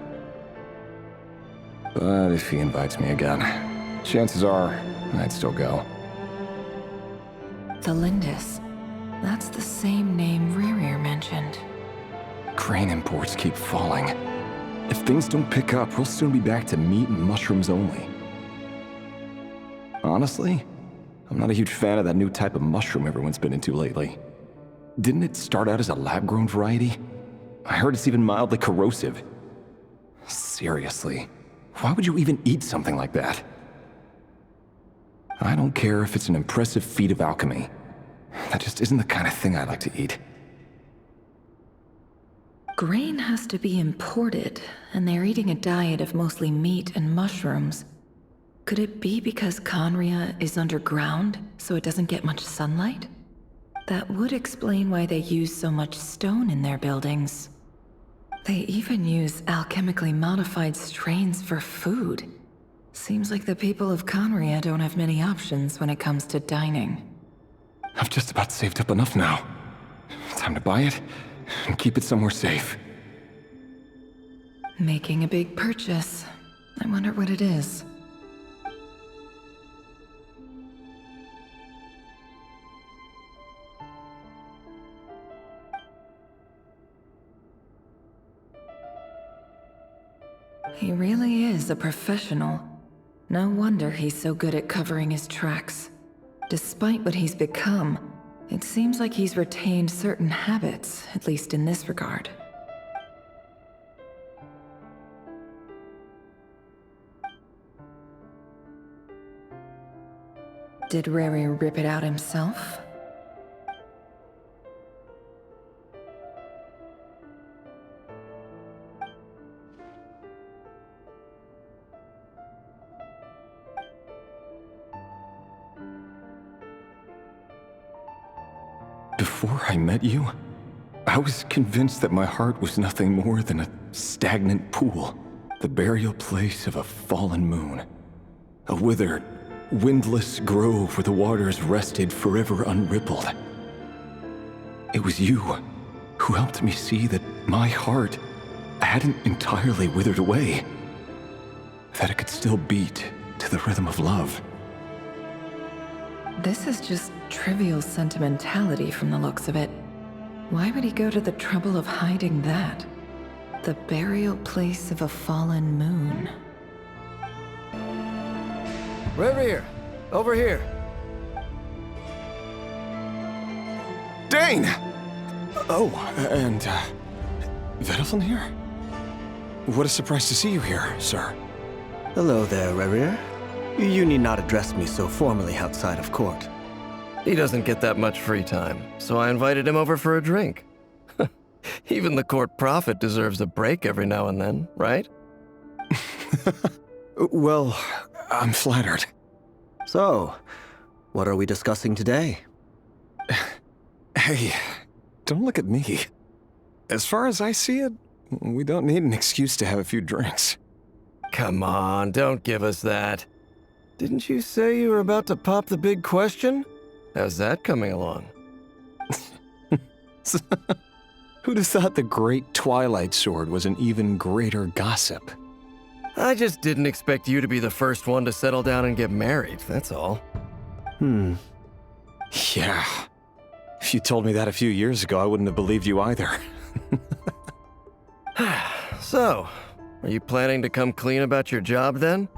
But if he invites me again, chances are I'd still go. Thelindis. That's the same name Rerir mentioned. Grain imports keep falling. If things don't pick up, we'll soon be back to meat and mushrooms only. Honestly, I'm not a huge fan of that new type of mushroom everyone's been into lately. Didn't it start out as a lab-grown variety? I heard it's even mildly corrosive. Seriously, why would you even eat something like that? I don't care if it's an impressive feat of alchemy. That just isn't the kind of thing I like to eat. Grain has to be imported, and they're eating a diet of mostly meat and mushrooms. Could it be because Conria is underground, so it doesn't get much sunlight? That would explain why they use so much stone in their buildings. They even use alchemically modified strains for food. Seems like the people of Conria don't have many options when it comes to dining. I've just about saved up enough now. Time to buy it and keep it somewhere safe. Making a big purchase. I wonder what it is. He really is a professional. No wonder he's so good at covering his tracks. Despite what he's become, it seems like he's retained certain habits, at least in this regard. Did Rary rip it out himself? Before I met you, I was convinced that my heart was nothing more than a stagnant pool, the burial place of a fallen moon. A withered, windless grove where the waters rested forever unrippled. It was you who helped me see that my heart hadn't entirely withered away, that it could still beat to the rhythm of love. This is just trivial sentimentality from the looks of it. Why would he go to the trouble of hiding that? The burial place of a fallen moon. Reverie, over here. Dane! Oh, and, Vedalfin here? What a surprise to see you here, sir. Hello there, Reverie. You need not address me so formally outside of court. He doesn't get that much free time, so I invited him over for a drink. Even the court prophet deserves a break every now and then, right? Well, I'm flattered. So, what are we discussing today? Hey, don't look at me. As far as I see it, we don't need an excuse to have a few drinks. Come on, don't give us that. Didn't you say you were about to pop the big question? How's that coming along? Who'd have thought the great Twilight Sword was an even greater gossip? I just didn't expect you to be the first one to settle down and get married, that's all. Yeah. If you told me that a few years ago, I wouldn't have believed you either. So, are you planning to come clean about your job then?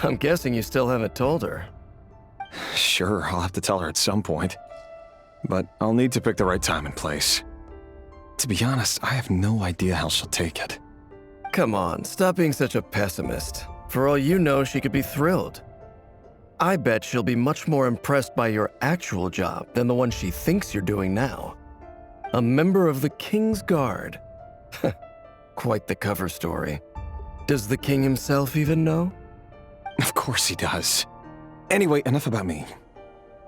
I'm guessing you still haven't told her. Sure, I'll have to tell her at some point. But I'll need to pick the right time and place. To be honest, I have no idea how she'll take it. Come on, stop being such a pessimist. For all you know, she could be thrilled. I bet she'll be much more impressed by your actual job than the one she thinks you're doing now. A member of the King's Guard. Quite the cover story. Does the king himself even know? Of course he does. Anyway, enough about me.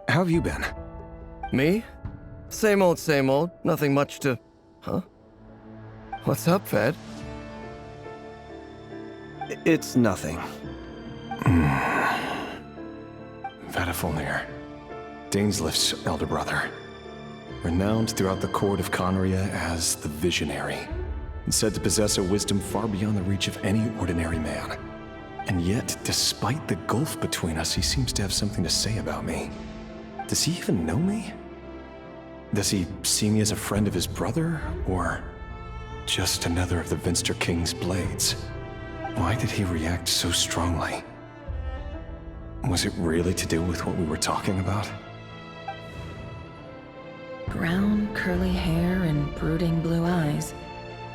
How have you been? Me? Same old, same old. Nothing much to... Huh? What's up, Fed? It's nothing. Vedalfin, Dainslift's elder brother. Renowned throughout the court of Conria as the Visionary, and said to possess a wisdom far beyond the reach of any ordinary man. And yet, despite the gulf between us, he seems to have something to say about me. Does he even know me? Does he see me as a friend of his brother, or just another of the Vinster King's blades? Why did he react so strongly? Was it really to do with what we were talking about? Brown, curly hair and brooding blue eyes.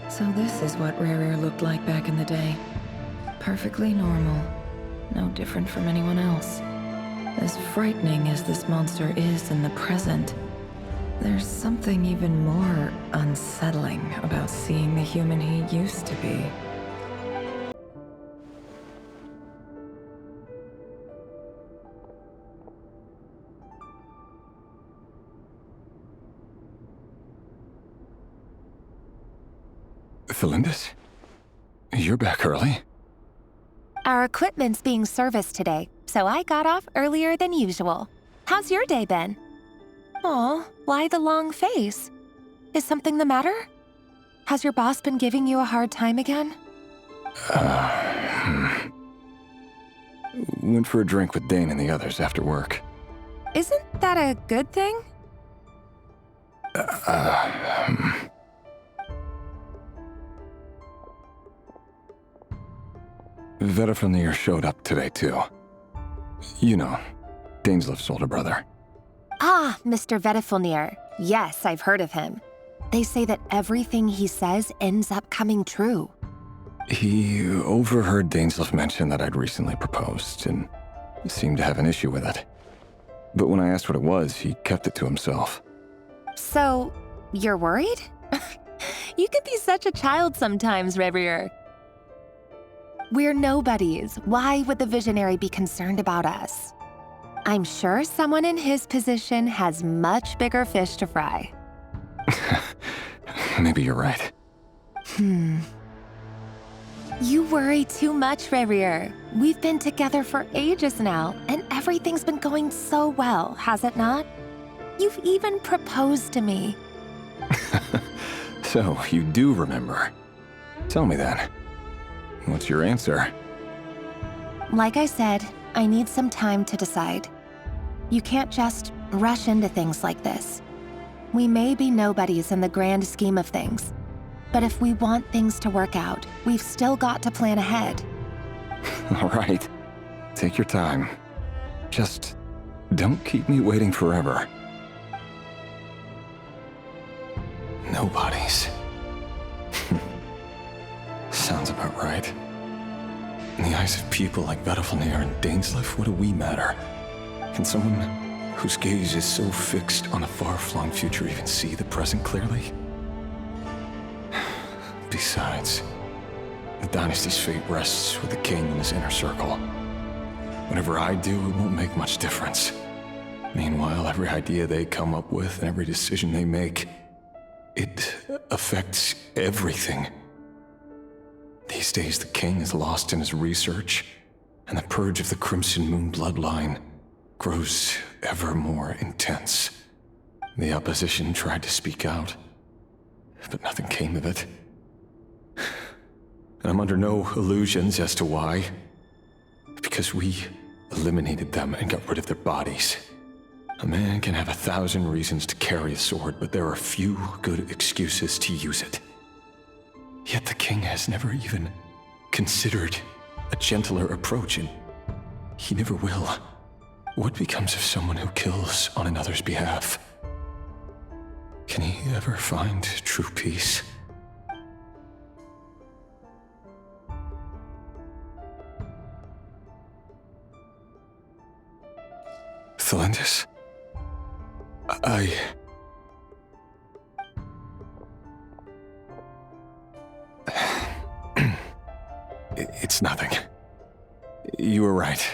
So this is what Rary looked like back in the day. Perfectly normal. No different from anyone else. As frightening as this monster is in the present, there's something even more unsettling about seeing the human he used to be. Felindis? You're back early. Our equipment's being serviced today, so I got off earlier than usual. How's your day been? Aw, why the long face? Is something the matter? Has your boss been giving you a hard time again? Went for a drink with Dane and the others after work. Isn't that a good thing? Vedifnir showed up today, too. You know, Daneslif's older brother. Ah, Mr. Vedifnir. Yes, I've heard of him. They say that everything he says ends up coming true. He overheard Daneslif mention that I'd recently proposed, and seemed to have an issue with it. But when I asked what it was, he kept it to himself. So, you're worried? You can be such a child sometimes, Revier. We're nobodies. Why would the Visionary be concerned about us? I'm sure someone in his position has much bigger fish to fry. Maybe you're right. You worry too much, Revier. We've been together for ages now, and everything's been going so well, has it not? You've even proposed to me. So, you do remember. Tell me then. What's your answer? Like I said, I need some time to decide. You can't just rush into things like this. We may be nobodies in the grand scheme of things, but if we want things to work out, we've still got to plan ahead. All right. Take your time. Just don't keep me waiting forever. Nobodies. Sounds about right. In the eyes of people like Vedifnir and Daneslif, what do we matter? Can someone whose gaze is so fixed on a far-flung future even see the present clearly? Besides, the dynasty's fate rests with the king and his inner circle. Whatever I do, it won't make much difference. Meanwhile, every idea they come up with and every decision they make, it affects everything. These days, the king is lost in his research, and the purge of the Crimson Moon bloodline grows ever more intense. The opposition tried to speak out, but nothing came of it. And I'm under no illusions as to why. Because we eliminated them and got rid of their bodies. A man can have 1,000 reasons to carry a sword, but there are few good excuses to use it. Yet the king has never even considered a gentler approach, and he never will. What becomes of someone who kills on another's behalf? Can he ever find true peace? Thelindis? It's nothing. You were right.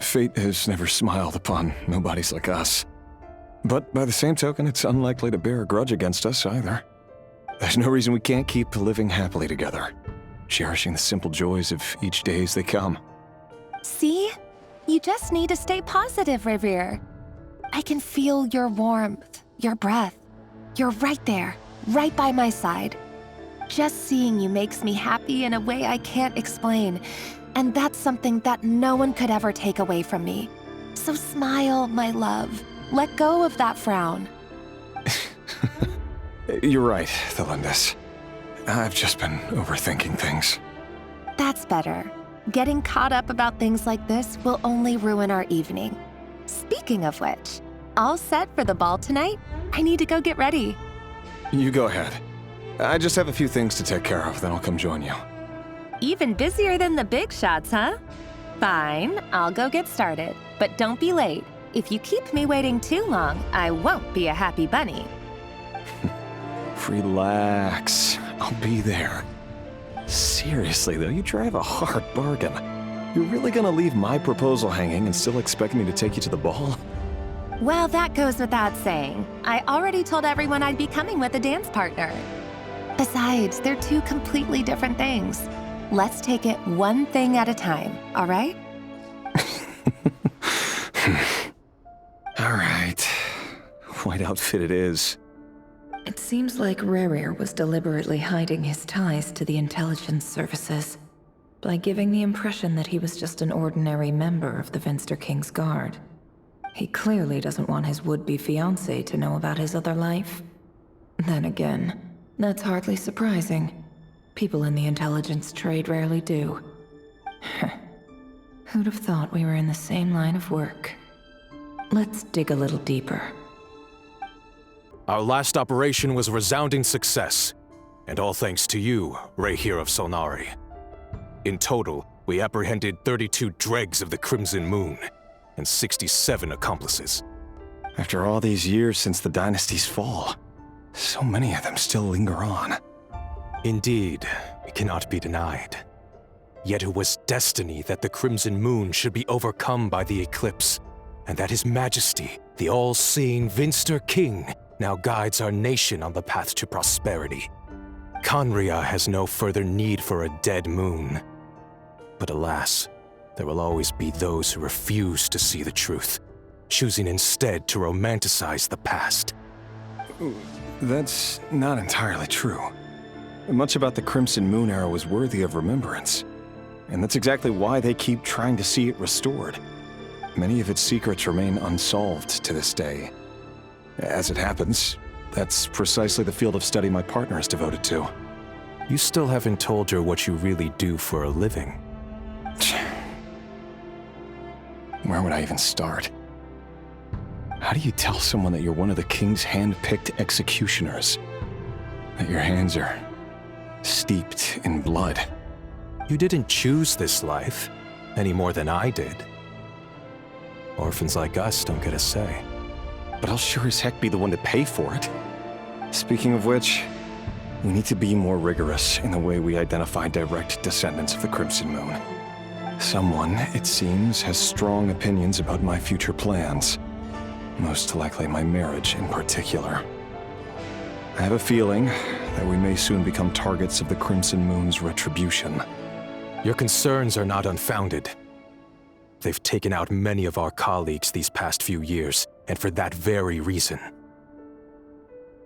Fate has never smiled upon nobodies like us. But by the same token, it's unlikely to bear a grudge against us either. There's no reason we can't keep living happily together, cherishing the simple joys of each day as they come. See? You just need to stay positive, Revier. I can feel your warmth, your breath. You're right there, right by my side. Just seeing you makes me happy in a way I can't explain, and that's something that no one could ever take away from me. So smile, my love. Let go of that frown. You're right, Thelindis. I've just been overthinking things. That's better. Getting caught up about things like this will only ruin our evening. Speaking of which, all set for the ball tonight? I need to go get ready. You go ahead. I just have a few things to take care of, then I'll come join you. Even busier than the big shots, huh? Fine, I'll go get started. But don't be late. If you keep me waiting too long, I won't be a happy bunny. Relax. I'll be there. Seriously, though, you drive a hard bargain. You're really gonna leave my proposal hanging and still expect me to take you to the ball? Well, that goes without saying. I already told everyone I'd be coming with a dance partner. Besides, they're two completely different things. Let's take it one thing at a time, all right? All right. White outfit it is. It seems like Rerir was deliberately hiding his ties to the intelligence services. by giving the impression that he was just an ordinary member of the Finster King's Guard. He clearly doesn't want his would-be fiancée to know about his other life. Then again, that's hardly surprising. People in the intelligence trade rarely do. Who'd have thought we were in the same line of work? Let's dig a little deeper. Our last operation was a resounding success, and all thanks to you, Rahier of Solnari. In total, we apprehended 32 dregs of the Crimson Moon, and 67 accomplices. After all these years since the dynasty's fall, so many of them still linger on. Indeed, it cannot be denied. Yet it was destiny that the Crimson Moon should be overcome by the eclipse, and that His Majesty, the all-seeing Finster King, now guides our nation on the path to prosperity. Khaenri'ah has no further need for a dead moon. But alas, there will always be those who refuse to see the truth, choosing instead to romanticize the past. That's not entirely true. Much about the Crimson Moon era was worthy of remembrance, and that's exactly why they keep trying to see it restored. Many of its secrets remain unsolved to this day. As it happens, that's precisely the field of study my partner is devoted to. You still haven't told her what you really do for a living. Where would I even start? How do you tell someone that you're one of the king's hand-picked executioners? That your hands are steeped in blood? You didn't choose this life, any more than I did. Orphans like us don't get a say. But I'll sure as heck be the one to pay for it. Speaking of which, we need to be more rigorous in the way we identify direct descendants of the Crimson Moon. Someone, it seems, has strong opinions about my future plans. Most likely my marriage in particular. I have a feeling that we may soon become targets of the Crimson Moon's retribution. Your concerns are not unfounded. They've taken out many of our colleagues these past few years, and for that very reason.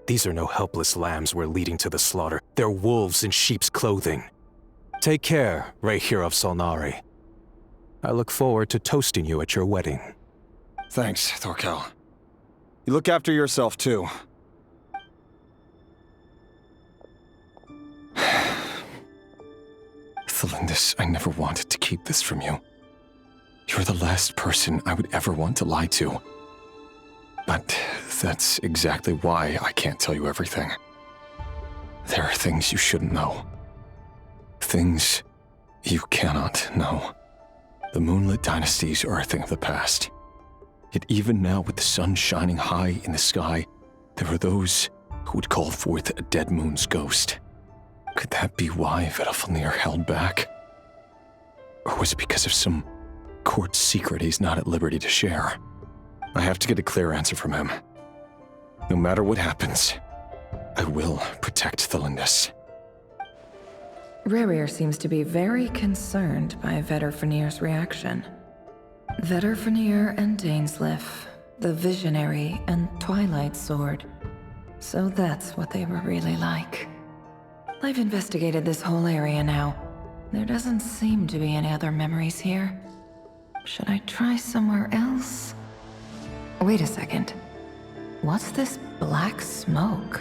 These are no helpless lambs we're leading to the slaughter. They're wolves in sheep's clothing. Take care, Rahier of Solnari. I look forward to toasting you at your wedding. Thanks, Thorkel. You look after yourself, too. Thelindis, I never wanted to keep this from you. You're the last person I would ever want to lie to. But that's exactly why I can't tell you everything. There are things you shouldn't know. Things you cannot know. The moonlit dynasties are a thing of the past. Yet even now, with the sun shining high in the sky, there are those who would call forth a dead moon's ghost. Could that be why Vedalfnir held back? Or was it because of some court secret he's not at liberty to share? I have to get a clear answer from him. No matter what happens, I will protect Thelindis. Rahier seems to be very concerned by Vedalfnir's reaction. Vedalfnir and Dainsleif, the Visionary and Twilight Sword. So that's what they were really like. I've investigated this whole area now. There doesn't seem to be any other memories here. Should I try somewhere else? Wait a second. What's this black smoke?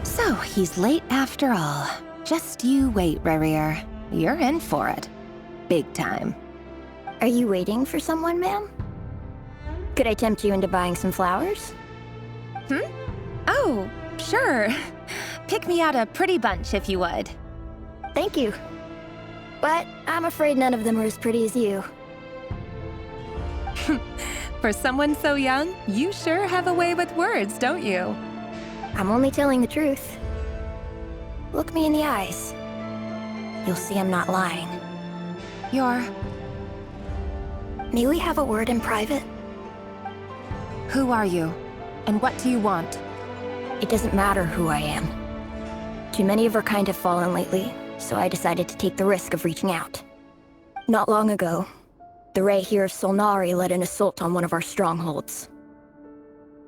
So, he's late after all. Just you wait, Rahier. You're in for it. Big time. Are you waiting for someone, ma'am? Could I tempt you into buying some flowers? Oh, sure. Pick me out a pretty bunch if you would. Thank you. But I'm afraid none of them are as pretty as you. For someone so young, you sure have a way with words, don't you? I'm only telling the truth. Look me in the eyes. You'll see I'm not lying. May we have a word in private? Who are you? And what do you want? It doesn't matter who I am. Too many of our kind have fallen lately, so I decided to take the risk of reaching out. Not long ago, the Rahier of Solnari led an assault on one of our strongholds.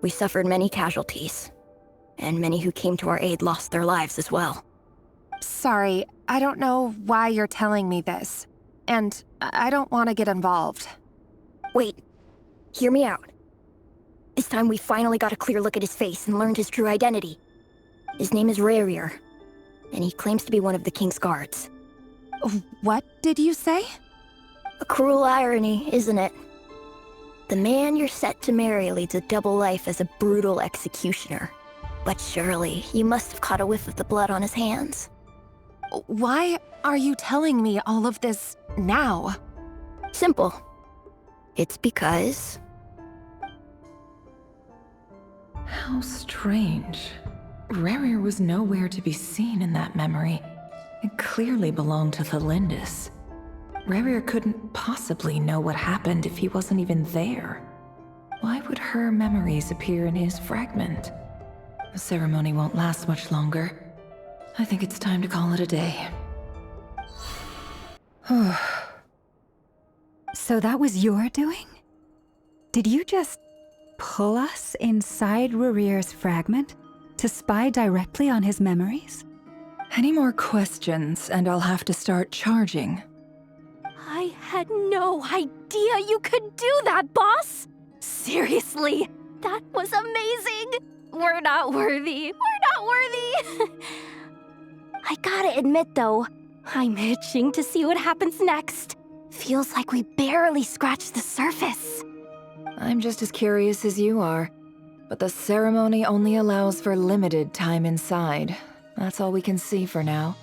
We suffered many casualties, and many who came to our aid lost their lives as well. Sorry, I don't know why you're telling me this. And I don't want to get involved. Wait, hear me out. This time we finally got a clear look at his face and learned his true identity. His name is Rerir, and he claims to be one of the King's guards. What did you say? A cruel irony, isn't it? The man you're set to marry leads a double life as a brutal executioner. But surely, you must have caught a whiff of the blood on his hands. Why are you telling me all of this now? Simple. It's because... How strange. Rerir was nowhere to be seen in that memory. It clearly belonged to Thalindis. Rerir couldn't possibly know what happened if he wasn't even there. Why would her memories appear in his fragment? The ceremony won't last much longer. I think it's time to call it a day. So that was your doing? Did you just pull us inside Rerir's fragment to spy directly on his memories? Any more questions, and I'll have to start charging. I had no idea you could do that, boss! Seriously, that was amazing! We're not worthy. We're not worthy! I gotta admit, though, I'm itching to see what happens next. Feels like we barely scratched the surface. I'm just as curious as you are, but the ceremony only allows for limited time inside. That's all we can see for now.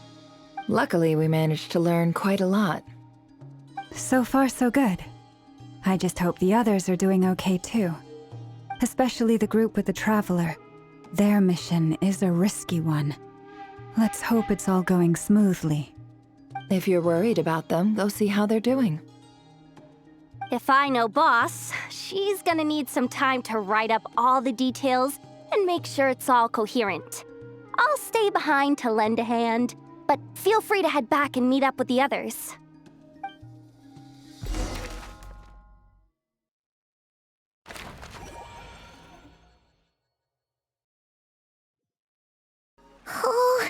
Luckily, we managed to learn quite a lot. So far, so good. I just hope the others are doing okay too. Especially the group with the Traveler. Their mission is a risky one. Let's hope it's all going smoothly. If you're worried about them, go see how they're doing. If I know Boss, she's gonna need some time to write up all the details and make sure it's all coherent. I'll stay behind to lend a hand, but feel free to head back and meet up with the others. Oh,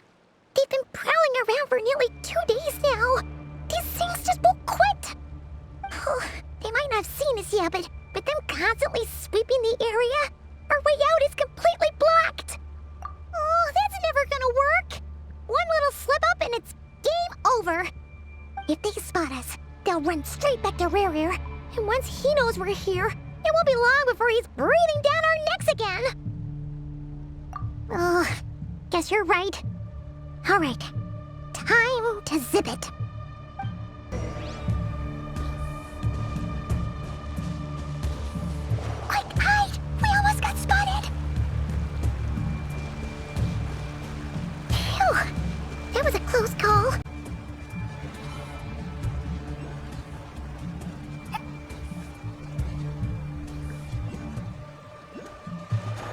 they've been prowling around for nearly 2 days now. These things just won't quit. Oh, they might not have seen us yet, but them constantly sweeping the area, our way out is completely blocked. Oh, that's never gonna work. One little slip up and it's game over. If they spot us, they'll run straight back to Rerir. And once he knows we're here, it won't be long before he's breathing down our necks again. Oh, guess you're right. All right, time to zip it. Quick, hide! We almost got spotted! Phew, that was a close call.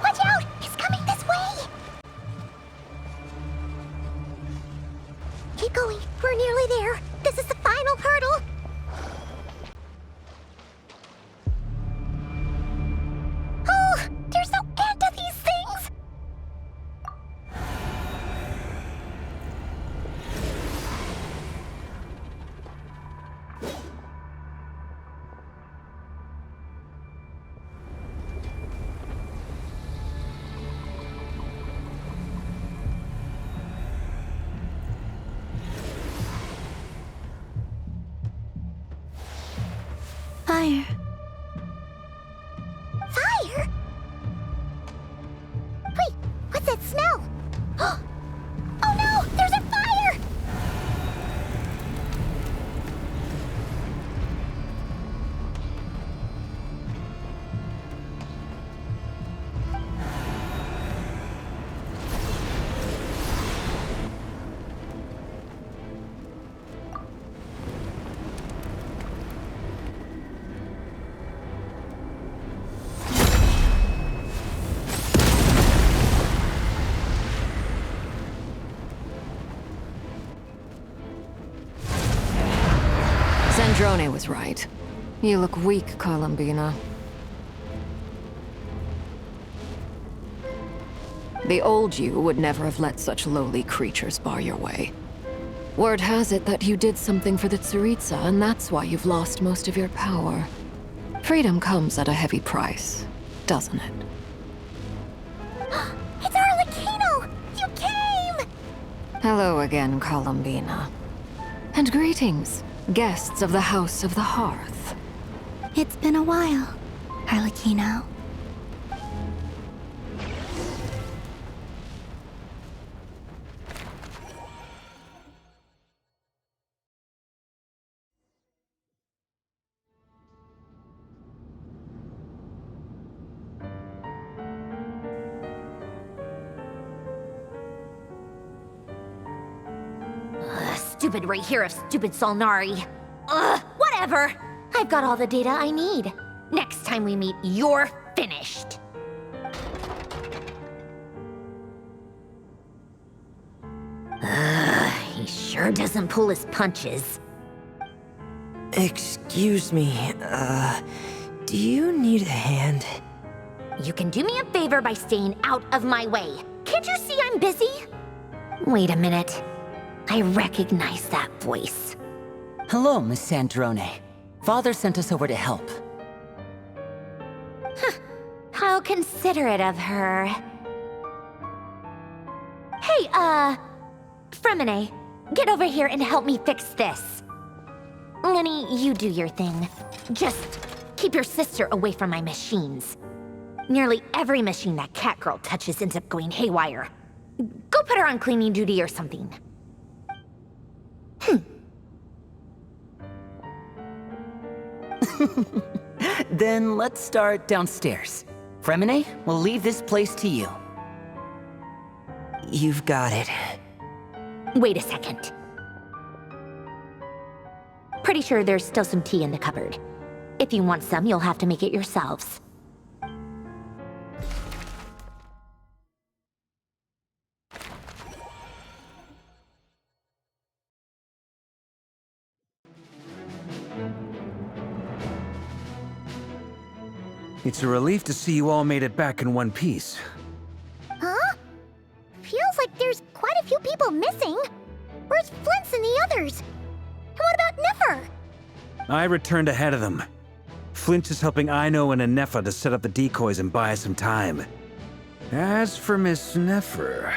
Watch out! It's coming this way! Keep going. We're nearly there. This is the final hurdle. Oh, there's no end to these things. Fire. Fire? Wait, what's that smell? Oh no, there's a fire! Zandrone was right. You look weak, Columbina. The old you would never have let such lowly creatures bar your way. Word has it that you did something for the Tsaritsa, and that's why you've lost most of your power. Freedom comes at a heavy price, doesn't it? It's Arlecchino! You came! Hello again, Columbina. And greetings, guests of the House of the Hearth. It's been a while, Arlecchino. Stupid right here of stupid Solnari. Ugh, whatever. I've got all the data I need. Next time we meet, you're finished. He sure doesn't pull his punches. Excuse me, do you need a hand? You can do me a favor by staying out of my way. Can't you see I'm busy? Wait a minute. I recognize that voice. Hello, Miss Sandrone. Father sent us over to help. How considerate of her. Hey, Fremine, get over here and help me fix this. Lenny, you do your thing. Just keep your sister away from my machines. Nearly every machine that Catgirl touches ends up going haywire. Go put her on cleaning duty or something. Then let's start downstairs. Fremine, we'll leave this place to you. You've got it. Wait a second. Pretty sure there's still some tea in the cupboard. If you want some, you'll have to make it yourselves. It's a relief to see you all made it back in one piece. Huh? Feels like there's quite a few people missing. Where's Flint's and the others? And what about Nefer? I returned ahead of them. Flint is helping Aino and Anefa to set up the decoys and buy us some time. As for Miss Nefer...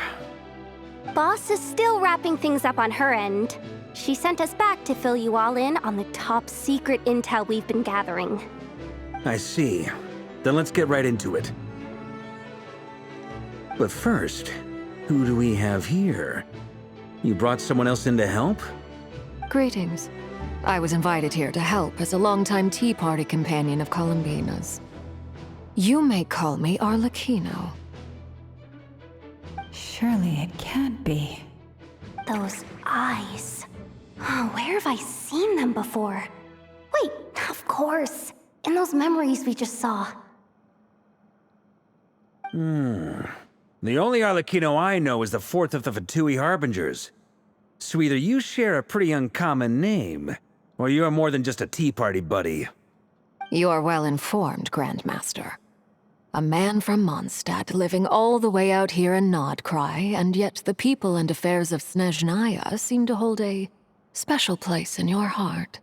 Boss is still wrapping things up on her end. She sent us back to fill you all in on the top secret intel we've been gathering. I see. Then let's get right into it. But first, who do we have here? You brought someone else in to help? Greetings. I was invited here to help as a longtime Tea Party companion of Columbina's. You may call me Arlecchino. Surely it can't be. Those eyes. Oh, where have I seen them before? Wait, of course. In those memories we just saw. The only Arlecchino I know is the fourth of the Fatui Harbingers. So either you share a pretty uncommon name, or you're more than just a Tea Party buddy. You're well informed, Grandmaster. A man from Mondstadt living all the way out here in Nod-Krai, and yet the people and affairs of Snezhnaya seem to hold a special place in your heart.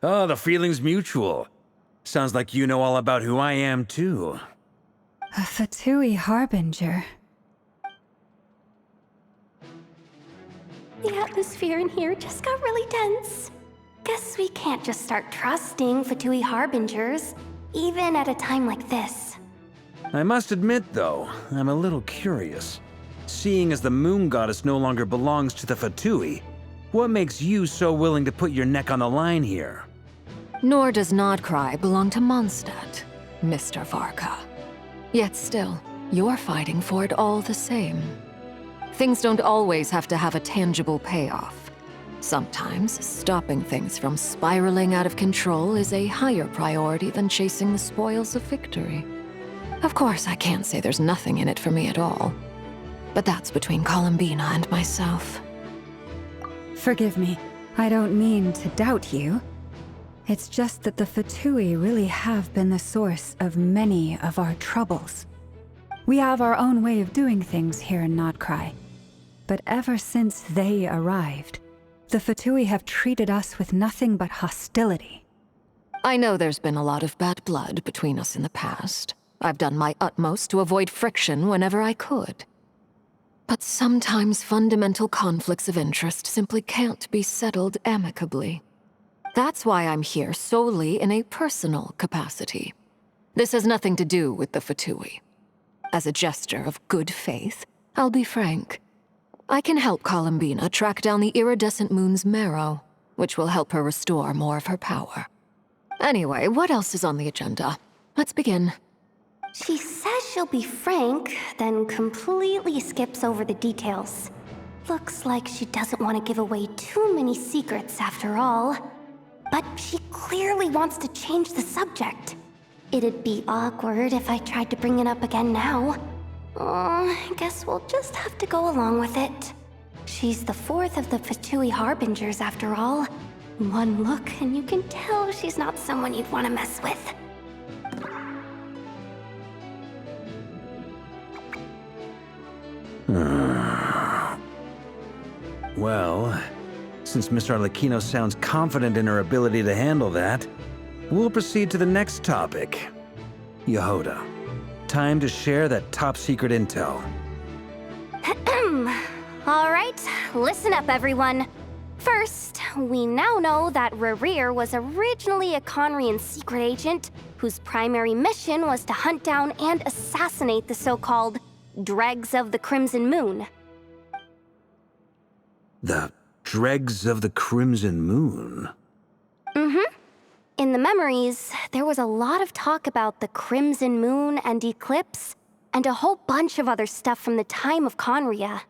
Oh, the feeling's mutual. Sounds like you know all about who I am, too. A Fatui Harbinger. The atmosphere in here just got really tense. Guess we can't just start trusting Fatui Harbingers, even at a time like this. I must admit, though, I'm a little curious. Seeing as the Moon Goddess no longer belongs to the Fatui, what makes you so willing to put your neck on the line here? Nor does Nod-Krai belong to Mondstadt, Mr. Varka. Yet still, you're fighting for it all the same. Things don't always have to have a tangible payoff. Sometimes, stopping things from spiraling out of control is a higher priority than chasing the spoils of victory. Of course, I can't say there's nothing in it for me at all. But that's between Columbina and myself. Forgive me. I don't mean to doubt you. It's just that the Fatui really have been the source of many of our troubles. We have our own way of doing things here in Nod-Krai. But ever since they arrived, the Fatui have treated us with nothing but hostility. I know there's been a lot of bad blood between us in the past. I've done my utmost to avoid friction whenever I could. But sometimes fundamental conflicts of interest simply can't be settled amicably. That's why I'm here solely in a personal capacity. This has nothing to do with the Fatui. As a gesture of good faith, I'll be frank. I can help Columbina track down the iridescent moon's marrow, which will help her restore more of her power. Anyway, what else is on the agenda? Let's begin. She says she'll be frank, then completely skips over the details. Looks like she doesn't want to give away too many secrets after all. But she clearly wants to change the subject. It'd be awkward if I tried to bring it up again now. I guess we'll just have to go along with it. She's the fourth of the Fatui Harbingers after all. One look and you can tell she's not someone you'd want to mess with. Well, since Miss Arlecchino sounds confident in her ability to handle that, we'll proceed to the next topic. Yehoda, time to share that top-secret intel. All right, listen up, everyone. First, we now know that Rerir was originally a Conrian secret agent whose primary mission was to hunt down and assassinate the so-called Dregs of the Crimson Moon. The Dregs of the Crimson Moon? Mm-hmm. In the memories, there was a lot of talk about the Crimson Moon and Eclipse, and a whole bunch of other stuff from the time of Conria.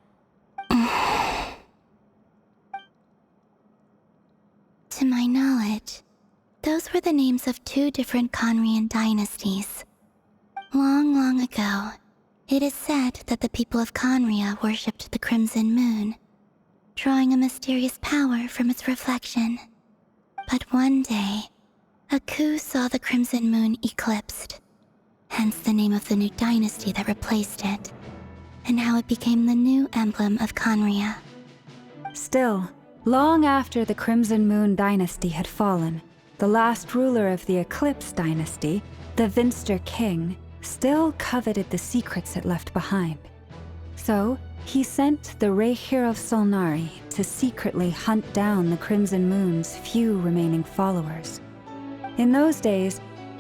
To my knowledge, those were the names of 2 different Conrian dynasties. Long, long ago, it is said that the people of Conria worshipped the Crimson Moon, drawing a mysterious power from its reflection. But one day, a coup saw the Crimson Moon eclipsed, hence the name of the new dynasty that replaced it, and how it became the new emblem of Conria. Still, long after the Crimson Moon dynasty had fallen, the last ruler of the Eclipse dynasty, the Vinster King, still coveted the secrets it left behind. So, he sent the Reihir of Solnari to secretly hunt down the Crimson Moon's few remaining followers. In those days,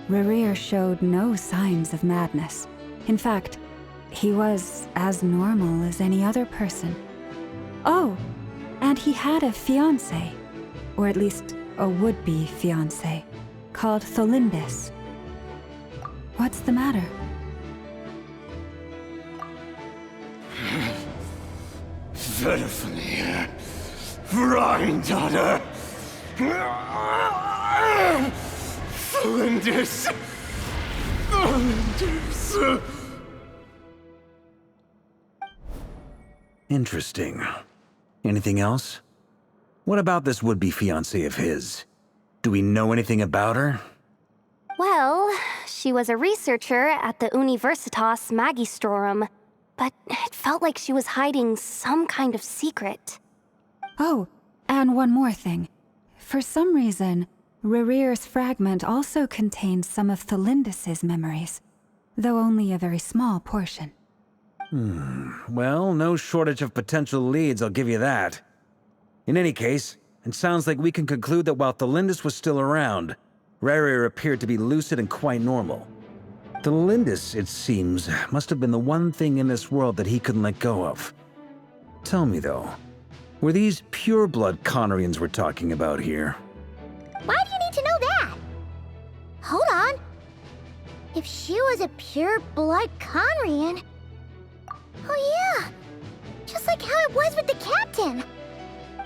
Rerir showed no signs of madness. In fact, he was as normal as any other person. Oh, and he had a fiancé, or at least a would-be fiancé, called Tholindis. What's the matter? Verfne, Freindaughter, Tholindis, Tholindis. Interesting. Anything else? What about this would-be fiancé of his? Do we know anything about her? Well, she was a researcher at the Universitas Magistrorum, but it felt like she was hiding some kind of secret. Oh, and one more thing. For some reason, Rerir's fragment also contained some of Tholindis' memories, though only a very small portion. Well, no shortage of potential leads, I'll give you that. In any case, it sounds like we can conclude that while Tholindis was still around, Rerir appeared to be lucid and quite normal. Tholindis, it seems, must have been the one thing in this world that he couldn't let go of. Tell me though, were these pure-blood Conrians we're talking about here? Why do you need to know that? Hold on. If she was a pure-blood Conrian... Oh yeah, just like how it was with the captain.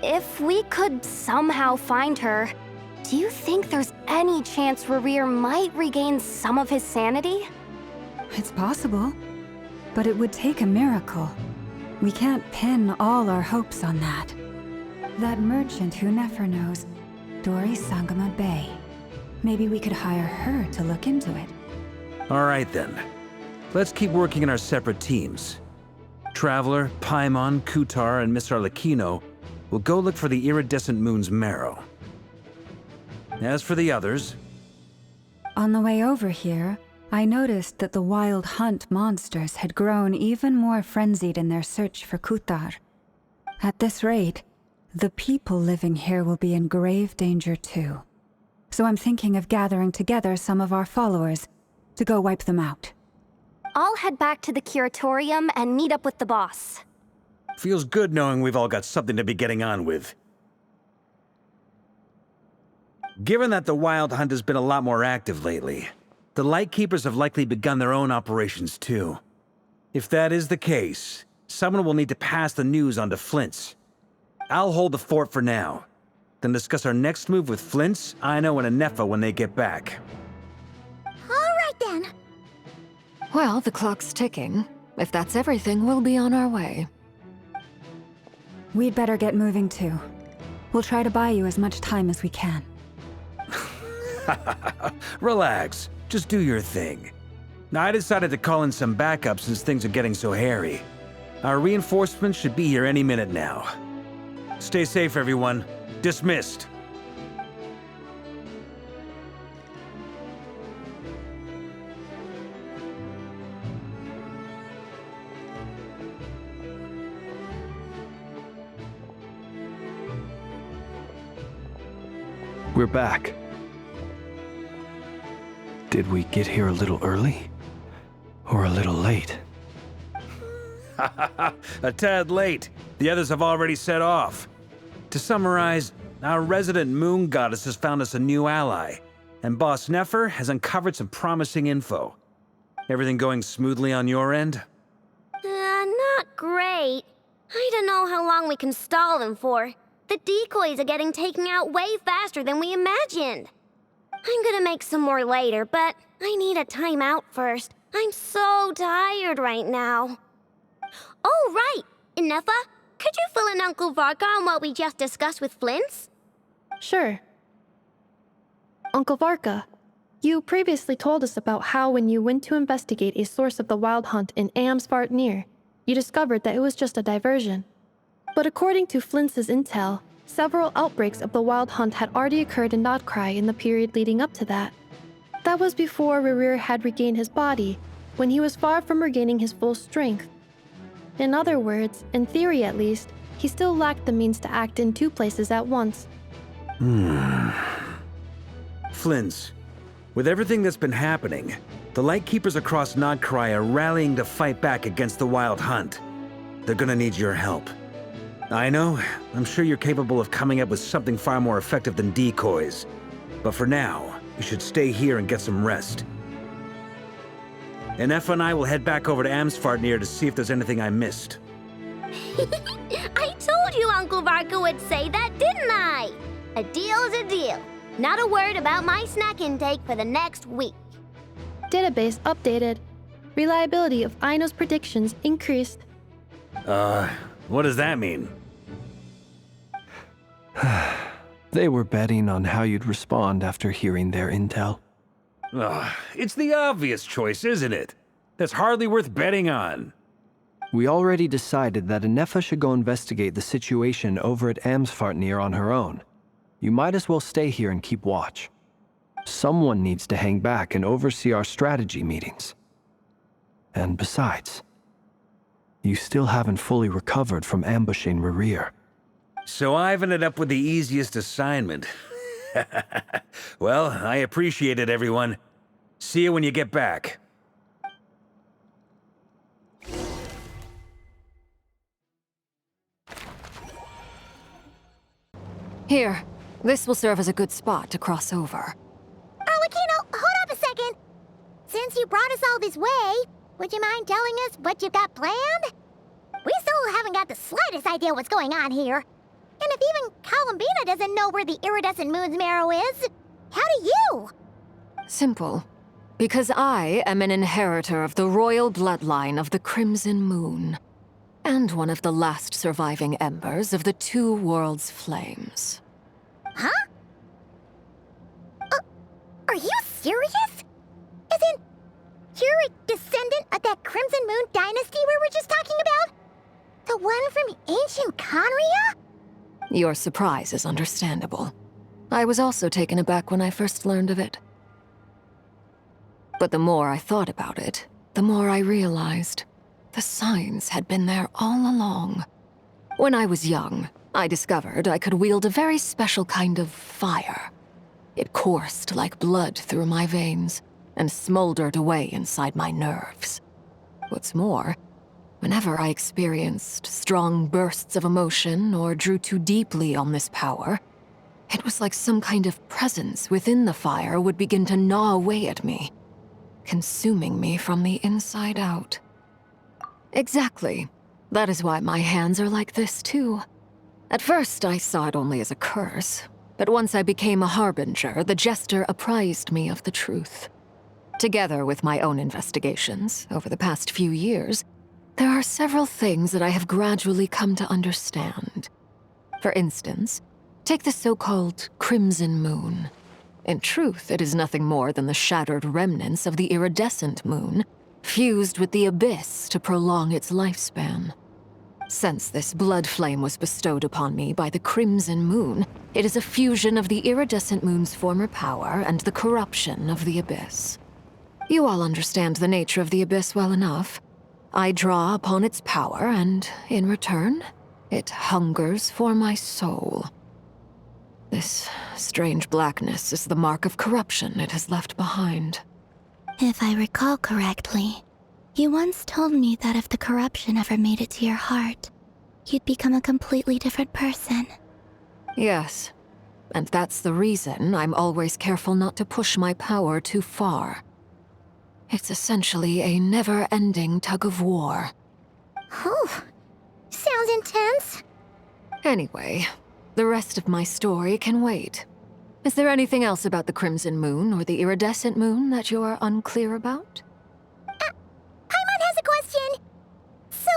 If we could somehow find her, do you think there's any chance Rerir might regain some of his sanity? It's possible, but it would take a miracle. We can't pin all our hopes on that. That merchant who never knows, Dori Sangama Bay. Maybe we could hire her to look into it. All right then. Let's keep working in our separate teams. Traveler, Paimon, Kutar, and Miss Arlecchino will go look for the iridescent moon's marrow. As for the others... On the way over here, I noticed that the wild hunt monsters had grown even more frenzied in their search for Kutar. At this rate, the people living here will be in grave danger too. So I'm thinking of gathering together some of our followers to go wipe them out. I'll head back to the curatorium and meet up with the boss. Feels good knowing we've all got something to be getting on with. Given that the Wild Hunt has been a lot more active lately, the Lightkeepers have likely begun their own operations too. If that is the case, someone will need to pass the news on to Flint's. I'll hold the fort for now, then discuss our next move with Flint's, Aino, and Anefa when they get back. Alright then. Well, the clock's ticking. If that's everything, we'll be on our way. We'd better get moving too. We'll try to buy you as much time as we can. Relax. Just do your thing. Now, I decided to call in some backup since things are getting so hairy. Our reinforcements should be here any minute now. Stay safe, everyone. Dismissed. We're back. Did we get here a little early? Or a little late? A tad late. The others have already set off. To summarize, our resident moon goddess has found us a new ally, and Boss Nefer has uncovered some promising info. Everything going smoothly on your end? Not great. I don't know how long we can stall them for. The decoys are getting taken out way faster than we imagined. I'm gonna make some more later, but I need a timeout first. I'm so tired right now. Oh, right! Anefa, could you fill in Uncle Varka on what we just discussed with Flint's? Sure. Uncle Varka, you previously told us about how when you went to investigate a source of the Wild Hunt in Amsvartnir, you discovered that it was just a diversion. But according to Flint's intel, several outbreaks of the Wild Hunt had already occurred in Nod-Krai in the period leading up to that. That was before Rerir had regained his body, when he was far from regaining his full strength. In other words, in theory at least, he still lacked the means to act in two places at once. Flint's, with everything that's been happening, the Lightkeepers across Nod-Krai are rallying to fight back against the Wild Hunt. They're gonna need your help. I know, I'm sure you're capable of coming up with something far more effective than decoys. But for now, you should stay here and get some rest. Anefa and I will head back over to Amsvartnir to see if there's anything I missed. I told you Uncle Varka would say that, didn't I? A deal's a deal. Not a word about my snack intake for the next week. Database updated. Reliability of Aino's predictions increased. What does that mean? They were betting on how you'd respond after hearing their intel. It's the obvious choice, isn't it? That's hardly worth betting on. We already decided that Anefa should go investigate the situation over at Amsvartnir on her own. You might as well stay here and keep watch. Someone needs to hang back and oversee our strategy meetings. And besides, you still haven't fully recovered from ambushing Rerir. So I've ended up with the easiest assignment. Well, I appreciate it, everyone. See you when you get back. Here, this will serve as a good spot to cross over. Arlecchino, hold up a second. Since you brought us all this way, would you mind telling us what you've got planned? We still haven't got the slightest idea what's going on here. And if even Columbina doesn't know where the iridescent moon's marrow is, how do you? Simple. Because I am an inheritor of the royal bloodline of the Crimson Moon, and one of the last surviving embers of the Two Worlds' flames. Huh? Are you serious? As in, you're a descendant of that Crimson Moon dynasty we were just talking about? The one from ancient Conria? Your surprise is understandable. I was also taken aback when I first learned of it. But the more I thought about it, the more I realized the signs had been there all along. When I was young, I discovered I could wield a very special kind of fire. It coursed like blood through my veins and smoldered away inside my nerves. What's more, whenever I experienced strong bursts of emotion or drew too deeply on this power, it was like some kind of presence within the fire would begin to gnaw away at me, consuming me from the inside out. Exactly. That is why my hands are like this, too. At first, I saw it only as a curse, but once I became a harbinger, the jester apprised me of the truth. Together with my own investigations, over the past few years, there are several things that I have gradually come to understand. For instance, take the so-called Crimson Moon. In truth, it is nothing more than the shattered remnants of the iridescent moon, fused with the abyss to prolong its lifespan. Since this blood flame was bestowed upon me by the Crimson Moon, it is a fusion of the iridescent moon's former power and the corruption of the abyss. You all understand the nature of the abyss well enough. I draw upon its power, and in return, it hungers for my soul. This strange blackness is the mark of corruption it has left behind. If I recall correctly, you once told me that if the corruption ever made it to your heart, you'd become a completely different person. Yes, and that's the reason I'm always careful not to push my power too far. It's essentially a never-ending tug-of-war. Whew. Sounds intense. Anyway, the rest of my story can wait. Is there anything else about the Crimson Moon or the Iridescent Moon that you're unclear about? Paimon has a question. So,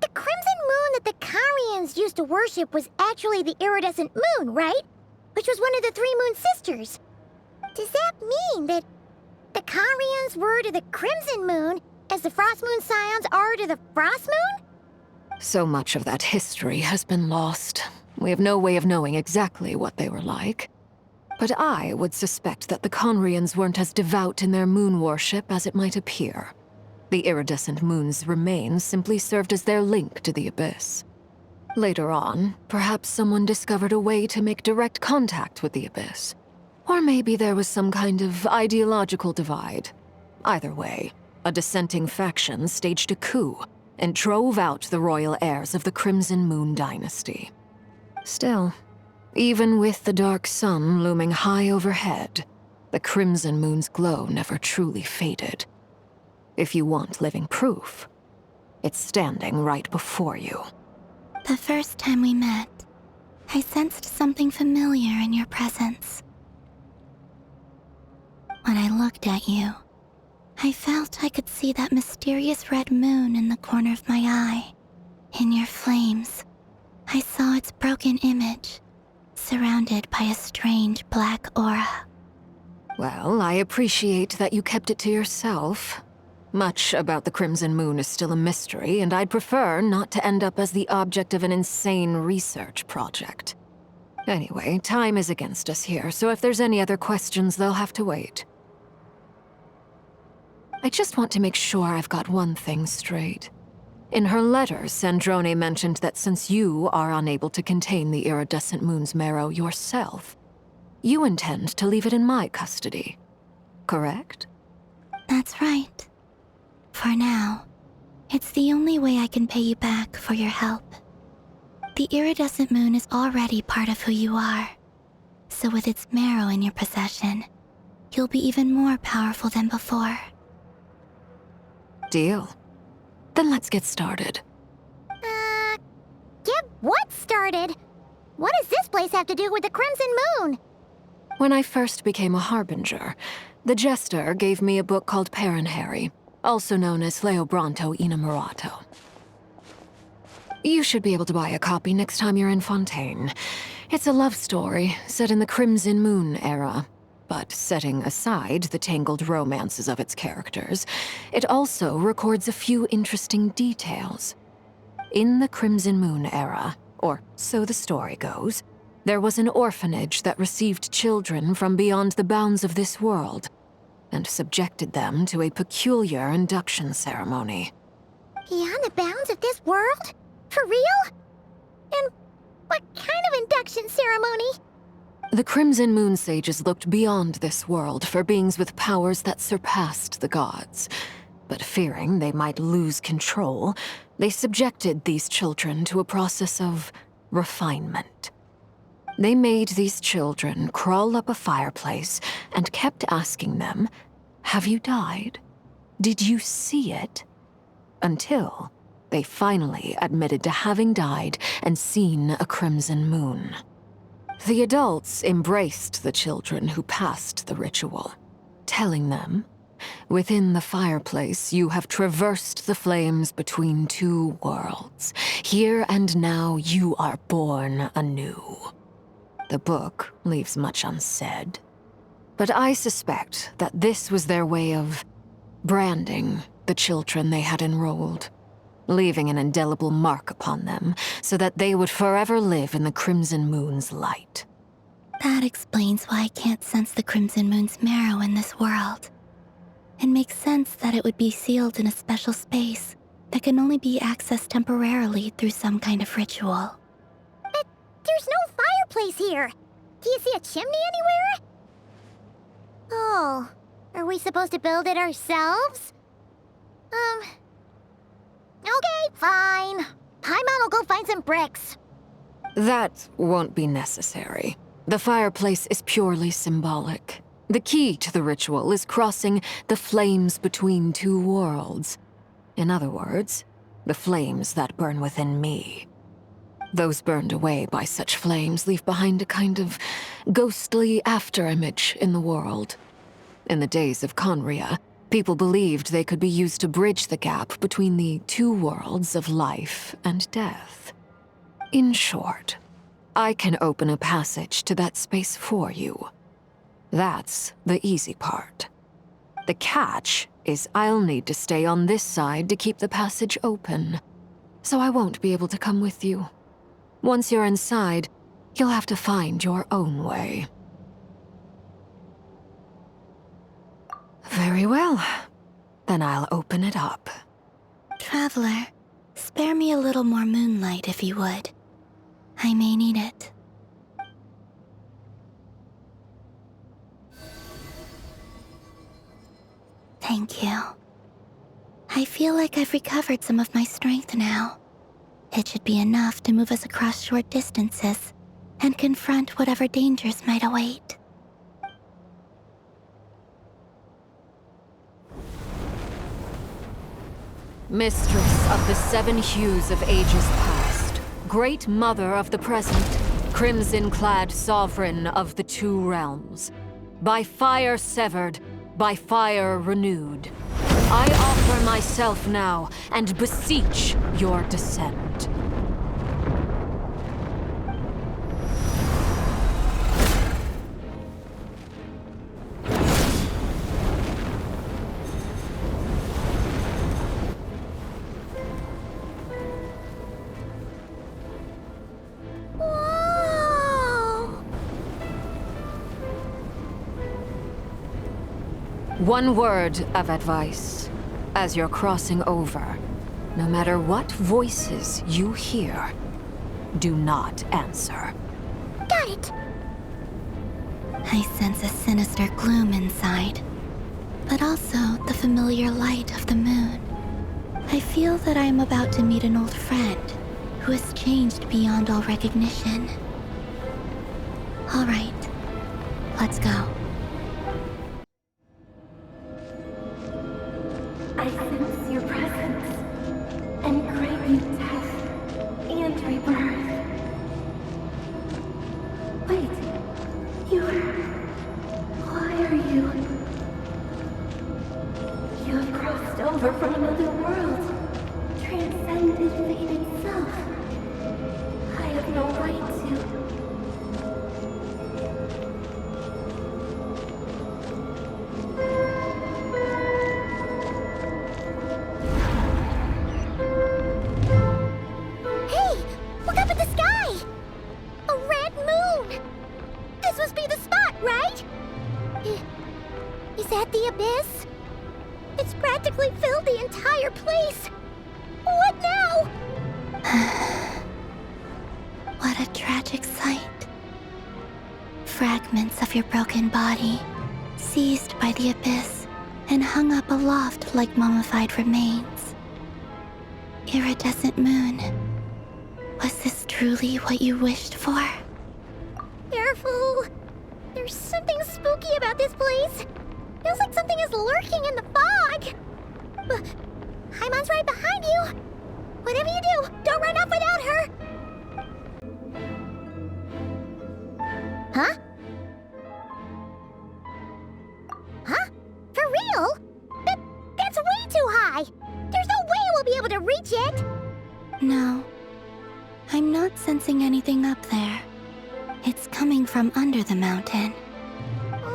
the Crimson Moon that the Carians used to worship was actually the Iridescent Moon, right? Which was one of the three Moon Sisters. Does that mean that the Carians were to the Crimson Moon as the Frost Moon Scions are to the Frost Moon? So much of that history has been lost. We have no way of knowing exactly what they were like. But I would suspect that the Conrians weren't as devout in their moon worship as it might appear. The iridescent moon's remains simply served as their link to the abyss. Later on, perhaps someone discovered a way to make direct contact with the abyss. Or maybe there was some kind of ideological divide. Either way, a dissenting faction staged a coup and drove out the royal heirs of the Crimson Moon dynasty. Still, even with the dark sun looming high overhead, the Crimson Moon's glow never truly faded. If you want living proof, it's standing right before you. The first time we met, I sensed something familiar in your presence. When I looked at you, I felt I could see that mysterious red moon in the corner of my eye. In your flames, I saw its broken image, surrounded by a strange black aura. Well, I appreciate that you kept it to yourself. Much about the Crimson Moon is still a mystery, and I'd prefer not to end up as the object of an insane research project. Anyway, time is against us here, so if there's any other questions, they'll have to wait. I just want to make sure I've got one thing straight. In her letter, Sandrone mentioned that since you are unable to contain the iridescent moon's marrow yourself, you intend to leave it in my custody, correct? That's right. For now, it's the only way I can pay you back for your help. The iridescent moon is already part of who you are, so with its marrow in your possession, you'll be even more powerful than before. Deal. Then let's get started. Get what started? What does this place have to do with the Crimson Moon? When I first became a harbinger, the jester gave me a book called Paranhari, also known as Leobranto Inamorato. You should be able to buy a copy next time you're in Fontaine. It's a love story set in the Crimson Moon era, But setting aside the tangled romances of its characters, it also records a few interesting details. In the Crimson Moon era, or so the story goes, there was an orphanage that received children from beyond the bounds of this world, and subjected them to a peculiar induction ceremony. Beyond the bounds of this world? For real? And what kind of induction ceremony? The Crimson Moon sages looked beyond this world for beings with powers that surpassed the gods. But fearing they might lose control, they subjected these children to a process of refinement. They made these children crawl up a fireplace and kept asking them, "Have you died? Did you see it?" Until they finally admitted to having died and seen a crimson moon. The adults embraced the children who passed the ritual, telling them, "Within the fireplace, you have traversed the flames between two worlds. Here and now, you are born anew." The book leaves much unsaid, but I suspect that this was their way of branding the children they had enrolled, leaving an indelible mark upon them so that they would forever live in the Crimson Moon's light. That explains why I can't sense the Crimson Moon's marrow in this world. It makes sense that it would be sealed in a special space that can only be accessed temporarily through some kind of ritual. But there's no fireplace here. Do you see a chimney anywhere? Oh, are we supposed to build it ourselves? Okay, fine. Paimon will go find some bricks. That won't be necessary. The fireplace is purely symbolic. The key to the ritual is crossing the flames between two worlds. In other words, the flames that burn within me. Those burned away by such flames leave behind a kind of ghostly afterimage in the world. In the days of Conria, people believed they could be used to bridge the gap between the two worlds of life and death. In short, I can open a passage to that space for you. That's the easy part. The catch is I'll need to stay on this side to keep the passage open, so I won't be able to come with you. Once you're inside, you'll have to find your own way. Very well. Then I'll open it up. Traveler, spare me a little more moonlight if you would. I may need it. Thank you. I feel like I've recovered some of my strength now. It should be enough to move us across short distances and confront whatever dangers might await. Mistress of the seven hues of ages past, great mother of the present, crimson-clad sovereign of the two realms, by fire severed, by fire renewed, I offer myself now and beseech your descent. One word of advice. As you're crossing over, no matter what voices you hear, do not answer. Got it! I sense a sinister gloom inside, but also the familiar light of the moon. I feel that I am about to meet an old friend who has changed beyond all recognition. All right, let's go. I sense your presence, and grant you death and rebirth. Wait, why are you? You have crossed over from another world, transcended fate itself. I have no right to. entire place! What now? What a tragic sight. Fragments of your broken body, seized by the abyss, and hung up aloft like mummified remains. Iridescent moon, was this truly what you wished for? Careful! There's something spooky about this place. Feels like something is lurking in the fog. But Haimon's right behind you. Whatever you do, don't run off without her. Huh? Huh? For real? That's way too high. There's no way we'll be able to reach it. No. I'm not sensing anything up there. It's coming from under the mountain.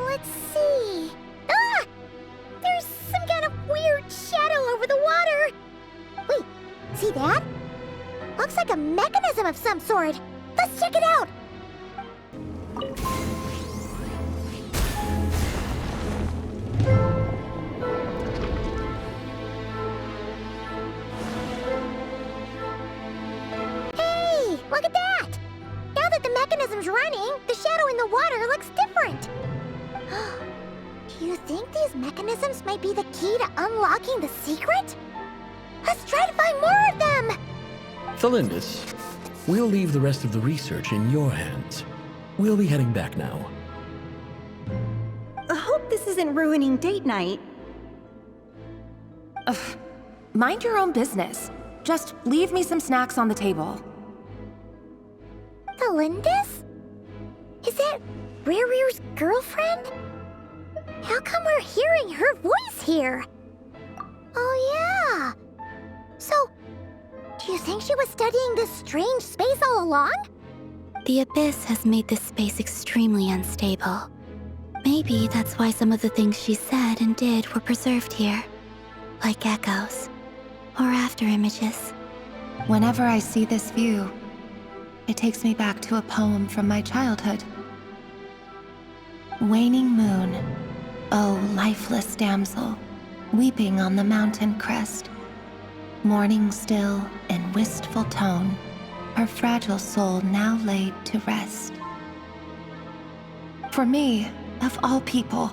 Let's see. Ah! There's some kind of weird shadow over the water. Wait, see that? Looks like a mechanism of some sort. Let's check it out. Hey, look at that! Now that the mechanism's running, the shadow in the water looks different. Do you think these mechanisms might be the key to unlocking the secret? Let's try to find more of them! Thelindis, we'll leave the rest of the research in your hands. We'll be heading back now. I hope this isn't ruining date night. Ugh. Mind your own business. Just leave me some snacks on the table. Thelindis? Is that Rear's girlfriend? How come we're hearing her voice here? Oh yeah. So, do you think she was studying this strange space all along? The abyss has made this space extremely unstable. Maybe that's why some of the things she said and did were preserved here. Like echoes. Or after images. Whenever I see this view, it takes me back to a poem from my childhood. Waning moon, oh lifeless damsel, weeping on the mountain crest. Mourning still in wistful tone, her fragile soul now laid to rest. For me, of all people,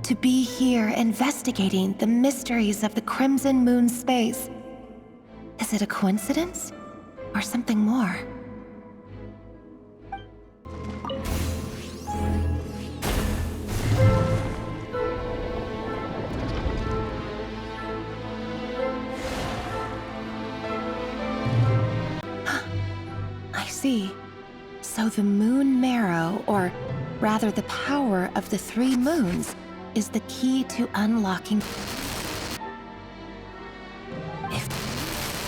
to be here investigating the mysteries of the Crimson Moon space, is it a coincidence or something more? I see. So the moon marrow, or rather the power of the 3 moons, is the key to unlocking. If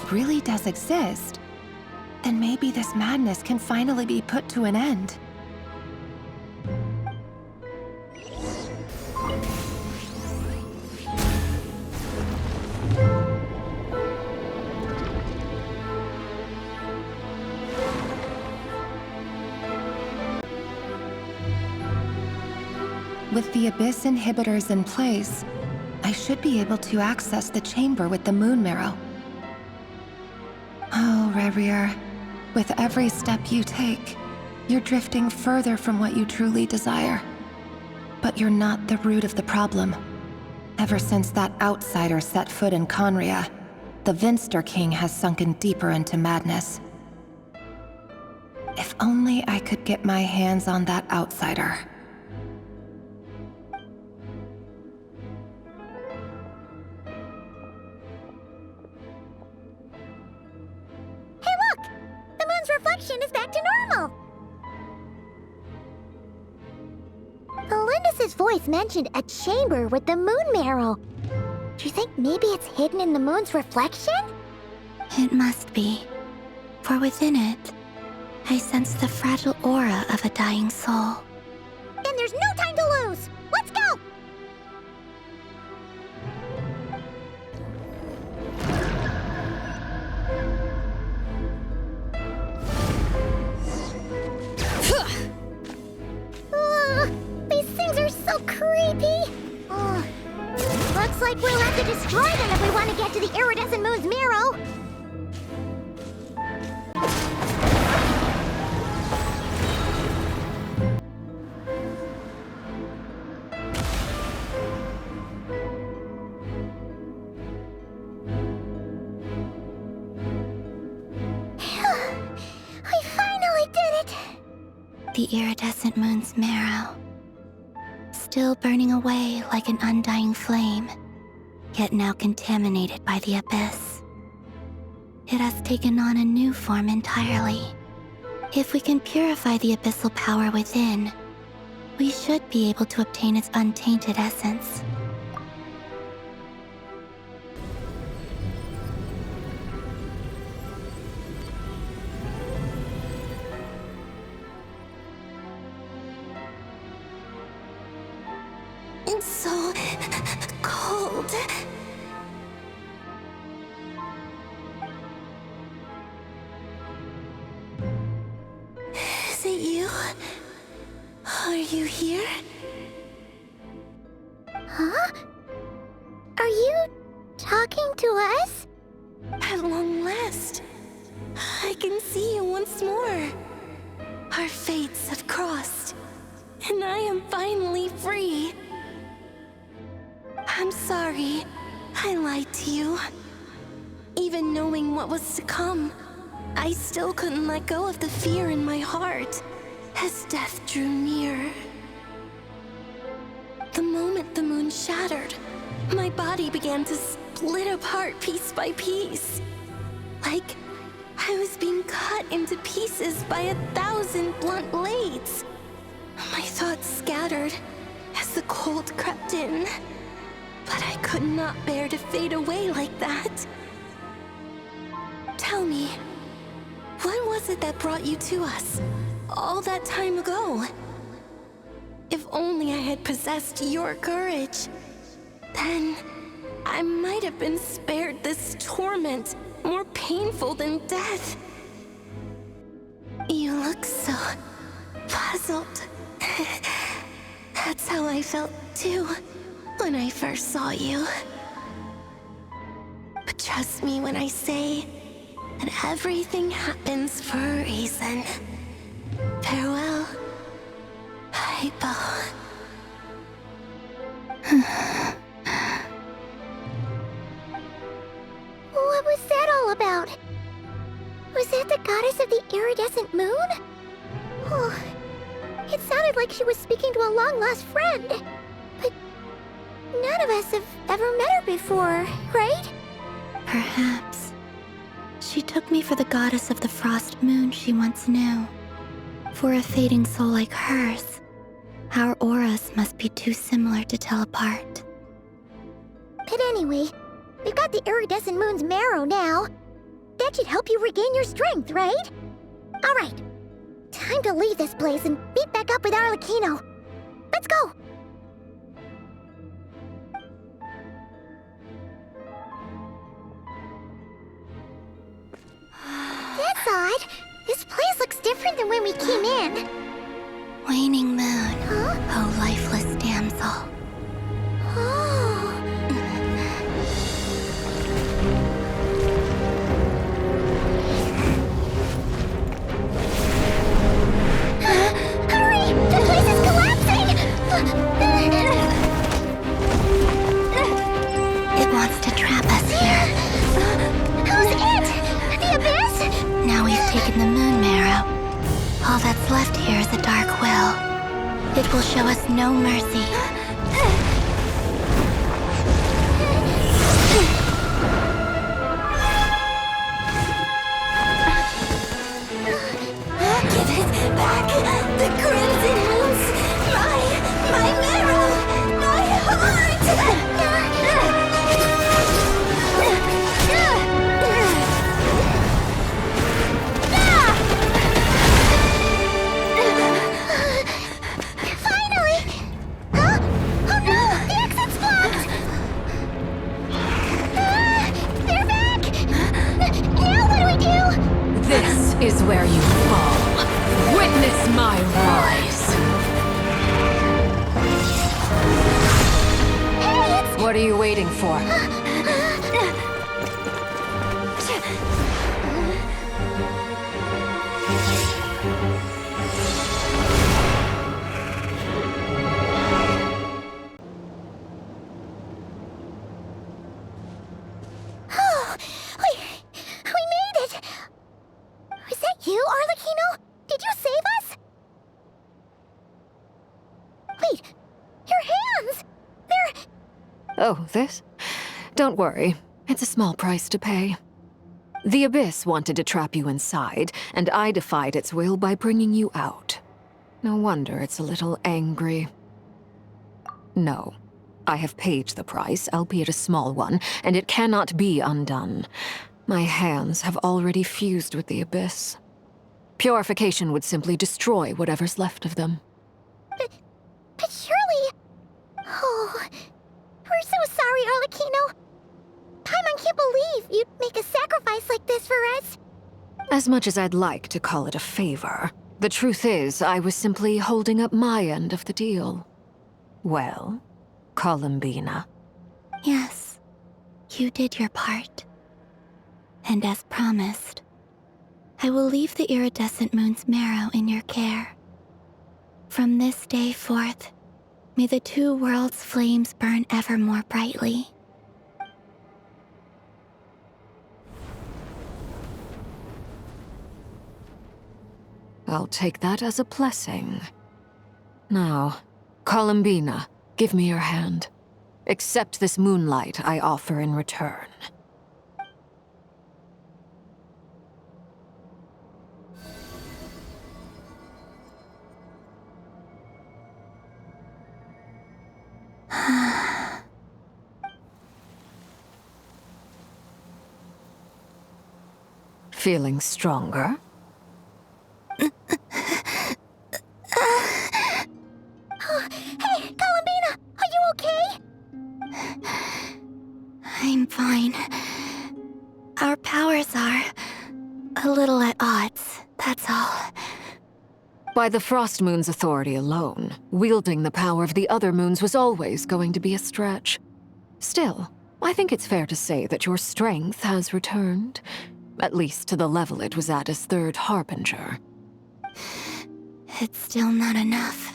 it really does exist, then maybe this madness can finally be put to an end. With the Abyss inhibitors in place, I should be able to access the chamber with the moon marrow. Oh, Rerir, with every step you take, you're drifting further from what you truly desire. But you're not the root of the problem. Ever since that outsider set foot in Conria, the Vinster King has sunken deeper into madness. If only I could get my hands on that outsider. Reflection is back to normal. Thelindis' voice mentioned a chamber with the moon marrow. Do you think maybe it's hidden in the moon's reflection? It must be. For within it, I sense the fragile aura of a dying soul. Then there's no time to lose. Let's go! These things are so creepy. Looks like we'll have to destroy them if we want to get to the iridescent The iridescent moon's marrow, still burning away like an undying flame, yet now contaminated by the abyss. It has taken on a new form entirely. If we can purify the abyssal power within, we should be able to obtain its untainted essence. It's so cold. Is it you? Are you here? Huh? Are you talking to us? At long last, I can see you once more. Our fates have crossed, and I am finally free. I'm sorry, I lied to you. Even knowing what was to come, I still couldn't let go of the fear in my heart as death drew near. The moment the moon shattered, my body began to split apart piece by piece. Like I was being cut into pieces by 1,000 blunt blades. My thoughts scattered as the cold crept in. But I could not bear to fade away like that. Tell me, what was it that brought you to us all that time ago? If only I had possessed your courage, then I might have been spared this torment more painful than death. You look so puzzled. That's how I felt too when I first saw you. But trust me when I say that everything happens for a reason. Farewell, Hypo. What was that all about? Was that the goddess of the iridescent moon? Oh, it sounded like she was speaking to a long-lost friend. But none of us have ever met her before, right? Perhaps. She took me for the goddess of the frost moon she once knew. For a fading soul like hers, our auras must be too similar to tell apart. But anyway, we've got the iridescent moon's marrow now. That should help you regain your strength, right? Alright, time to leave this place and meet back up with Arlecchino. Let's go! That's odd. This place looks different than when we came in. Waning moon, Huh? oh lifeless damsel. Oh. Hurry! The place is collapsing! It wants to trap us here. Who's it? The abyss? Now we've taken the moon marrow. All that's left here is a dark will. It will show us no mercy. Give it back! The crimson moons! My marrow! My heart! Finally! Huh? Oh no! The exit's blocked! They're back! Now what do we do? This is where you fall. Witness my rise. Hey, it's... What are you waiting for? Oh, we made it! Was that you, Arlecchino? Did you save us? Oh, this? Don't worry. It's a small price to pay. The Abyss wanted to trap you inside, and I defied its will by bringing you out. No wonder it's a little angry. No. I have paid the price, albeit a small one, and it cannot be undone. My hands have already fused with the Abyss. Purification would simply destroy whatever's left of them. But surely... Oh, we're so sorry, Arlecchino. Paimon can't believe you'd make a sacrifice like this for us. As much as I'd like to call it a favor, the truth is I was simply holding up my end of the deal. Well, Columbina. Yes, you did your part. And as promised, I will leave the iridescent moon's marrow in your care. From this day forth, may the two worlds' flames burn ever more brightly. I'll take that as a blessing. Now, Columbina, give me your hand. Accept this moonlight I offer in return. Feeling stronger? Hey, Columbina, are you okay? I'm fine. Our powers are a little at odds, that's all. By the Frost Moon's authority alone, wielding the power of the other moons was always going to be a stretch. Still, I think it's fair to say that your strength has returned, at least to the level it was at as Third Harbinger. It's still not enough.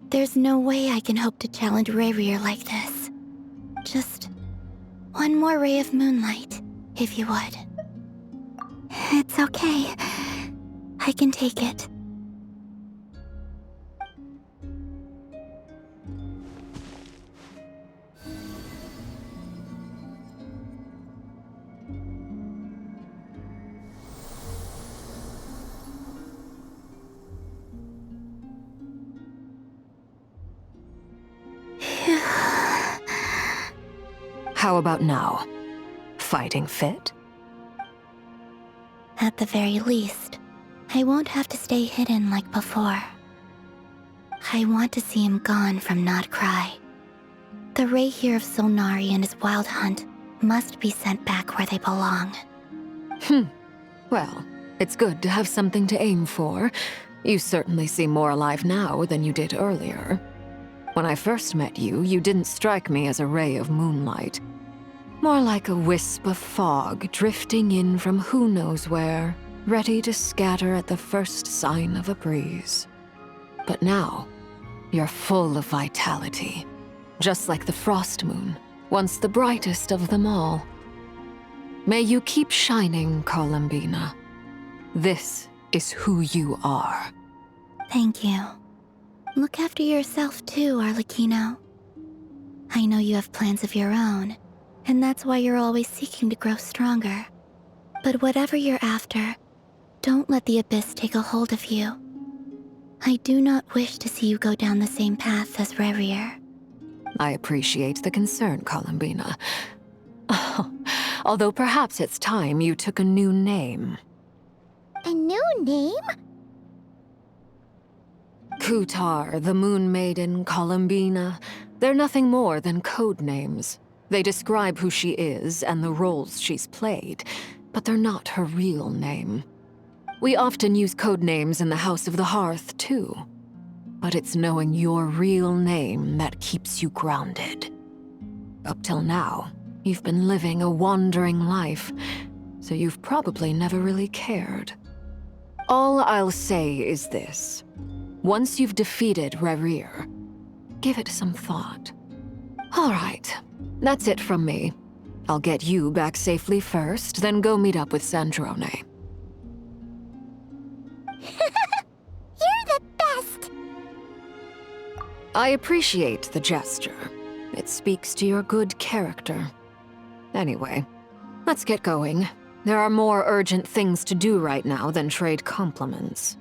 There's no way I can hope to challenge Rayrir like this. Just one more ray of moonlight, if you would. It's okay. I can take it. How about now? Fighting fit? At the very least, I won't have to stay hidden like before. I want to see him gone from Nod-Krai. The Rayhir of Solnari and his wild hunt must be sent back where they belong. Well, it's good to have something to aim for. You certainly seem more alive now than you did earlier. When I first met you, you didn't strike me as a ray of moonlight. More like a wisp of fog drifting in from who knows where, ready to scatter at the first sign of a breeze. But now, you're full of vitality, just like the Frost Moon, once the brightest of them all. May you keep shining, Columbina. This is who you are. Thank you. Look after yourself too, Arlecchino. I know you have plans of your own, and that's why you're always seeking to grow stronger. But whatever you're after, don't let the Abyss take a hold of you. I do not wish to see you go down the same path as Rayrir. I appreciate the concern, Columbina. Although perhaps it's time you took a new name. A new name? Kutar, the Moon Maiden, Columbina, they're nothing more than code names. They describe who she is and the roles she's played, but they're not her real name. We often use code names in the House of the Hearth, too. But it's knowing your real name that keeps you grounded. Up till now, you've been living a wandering life, so you've probably never really cared. All I'll say is this. Once you've defeated Rayrir, give it some thought. All right, that's it from me. I'll get you back safely first, then go meet up with Sandrone. You're the best! I appreciate the gesture. It speaks to your good character. Anyway, let's get going. There are more urgent things to do right now than trade compliments.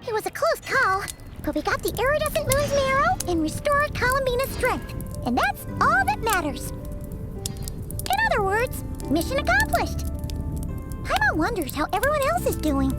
It was a close call, but we got the iridescent moon's marrow and restored Columbina's strength, and that's all that matters. In other words, mission accomplished. Paimon wonders how everyone else is doing.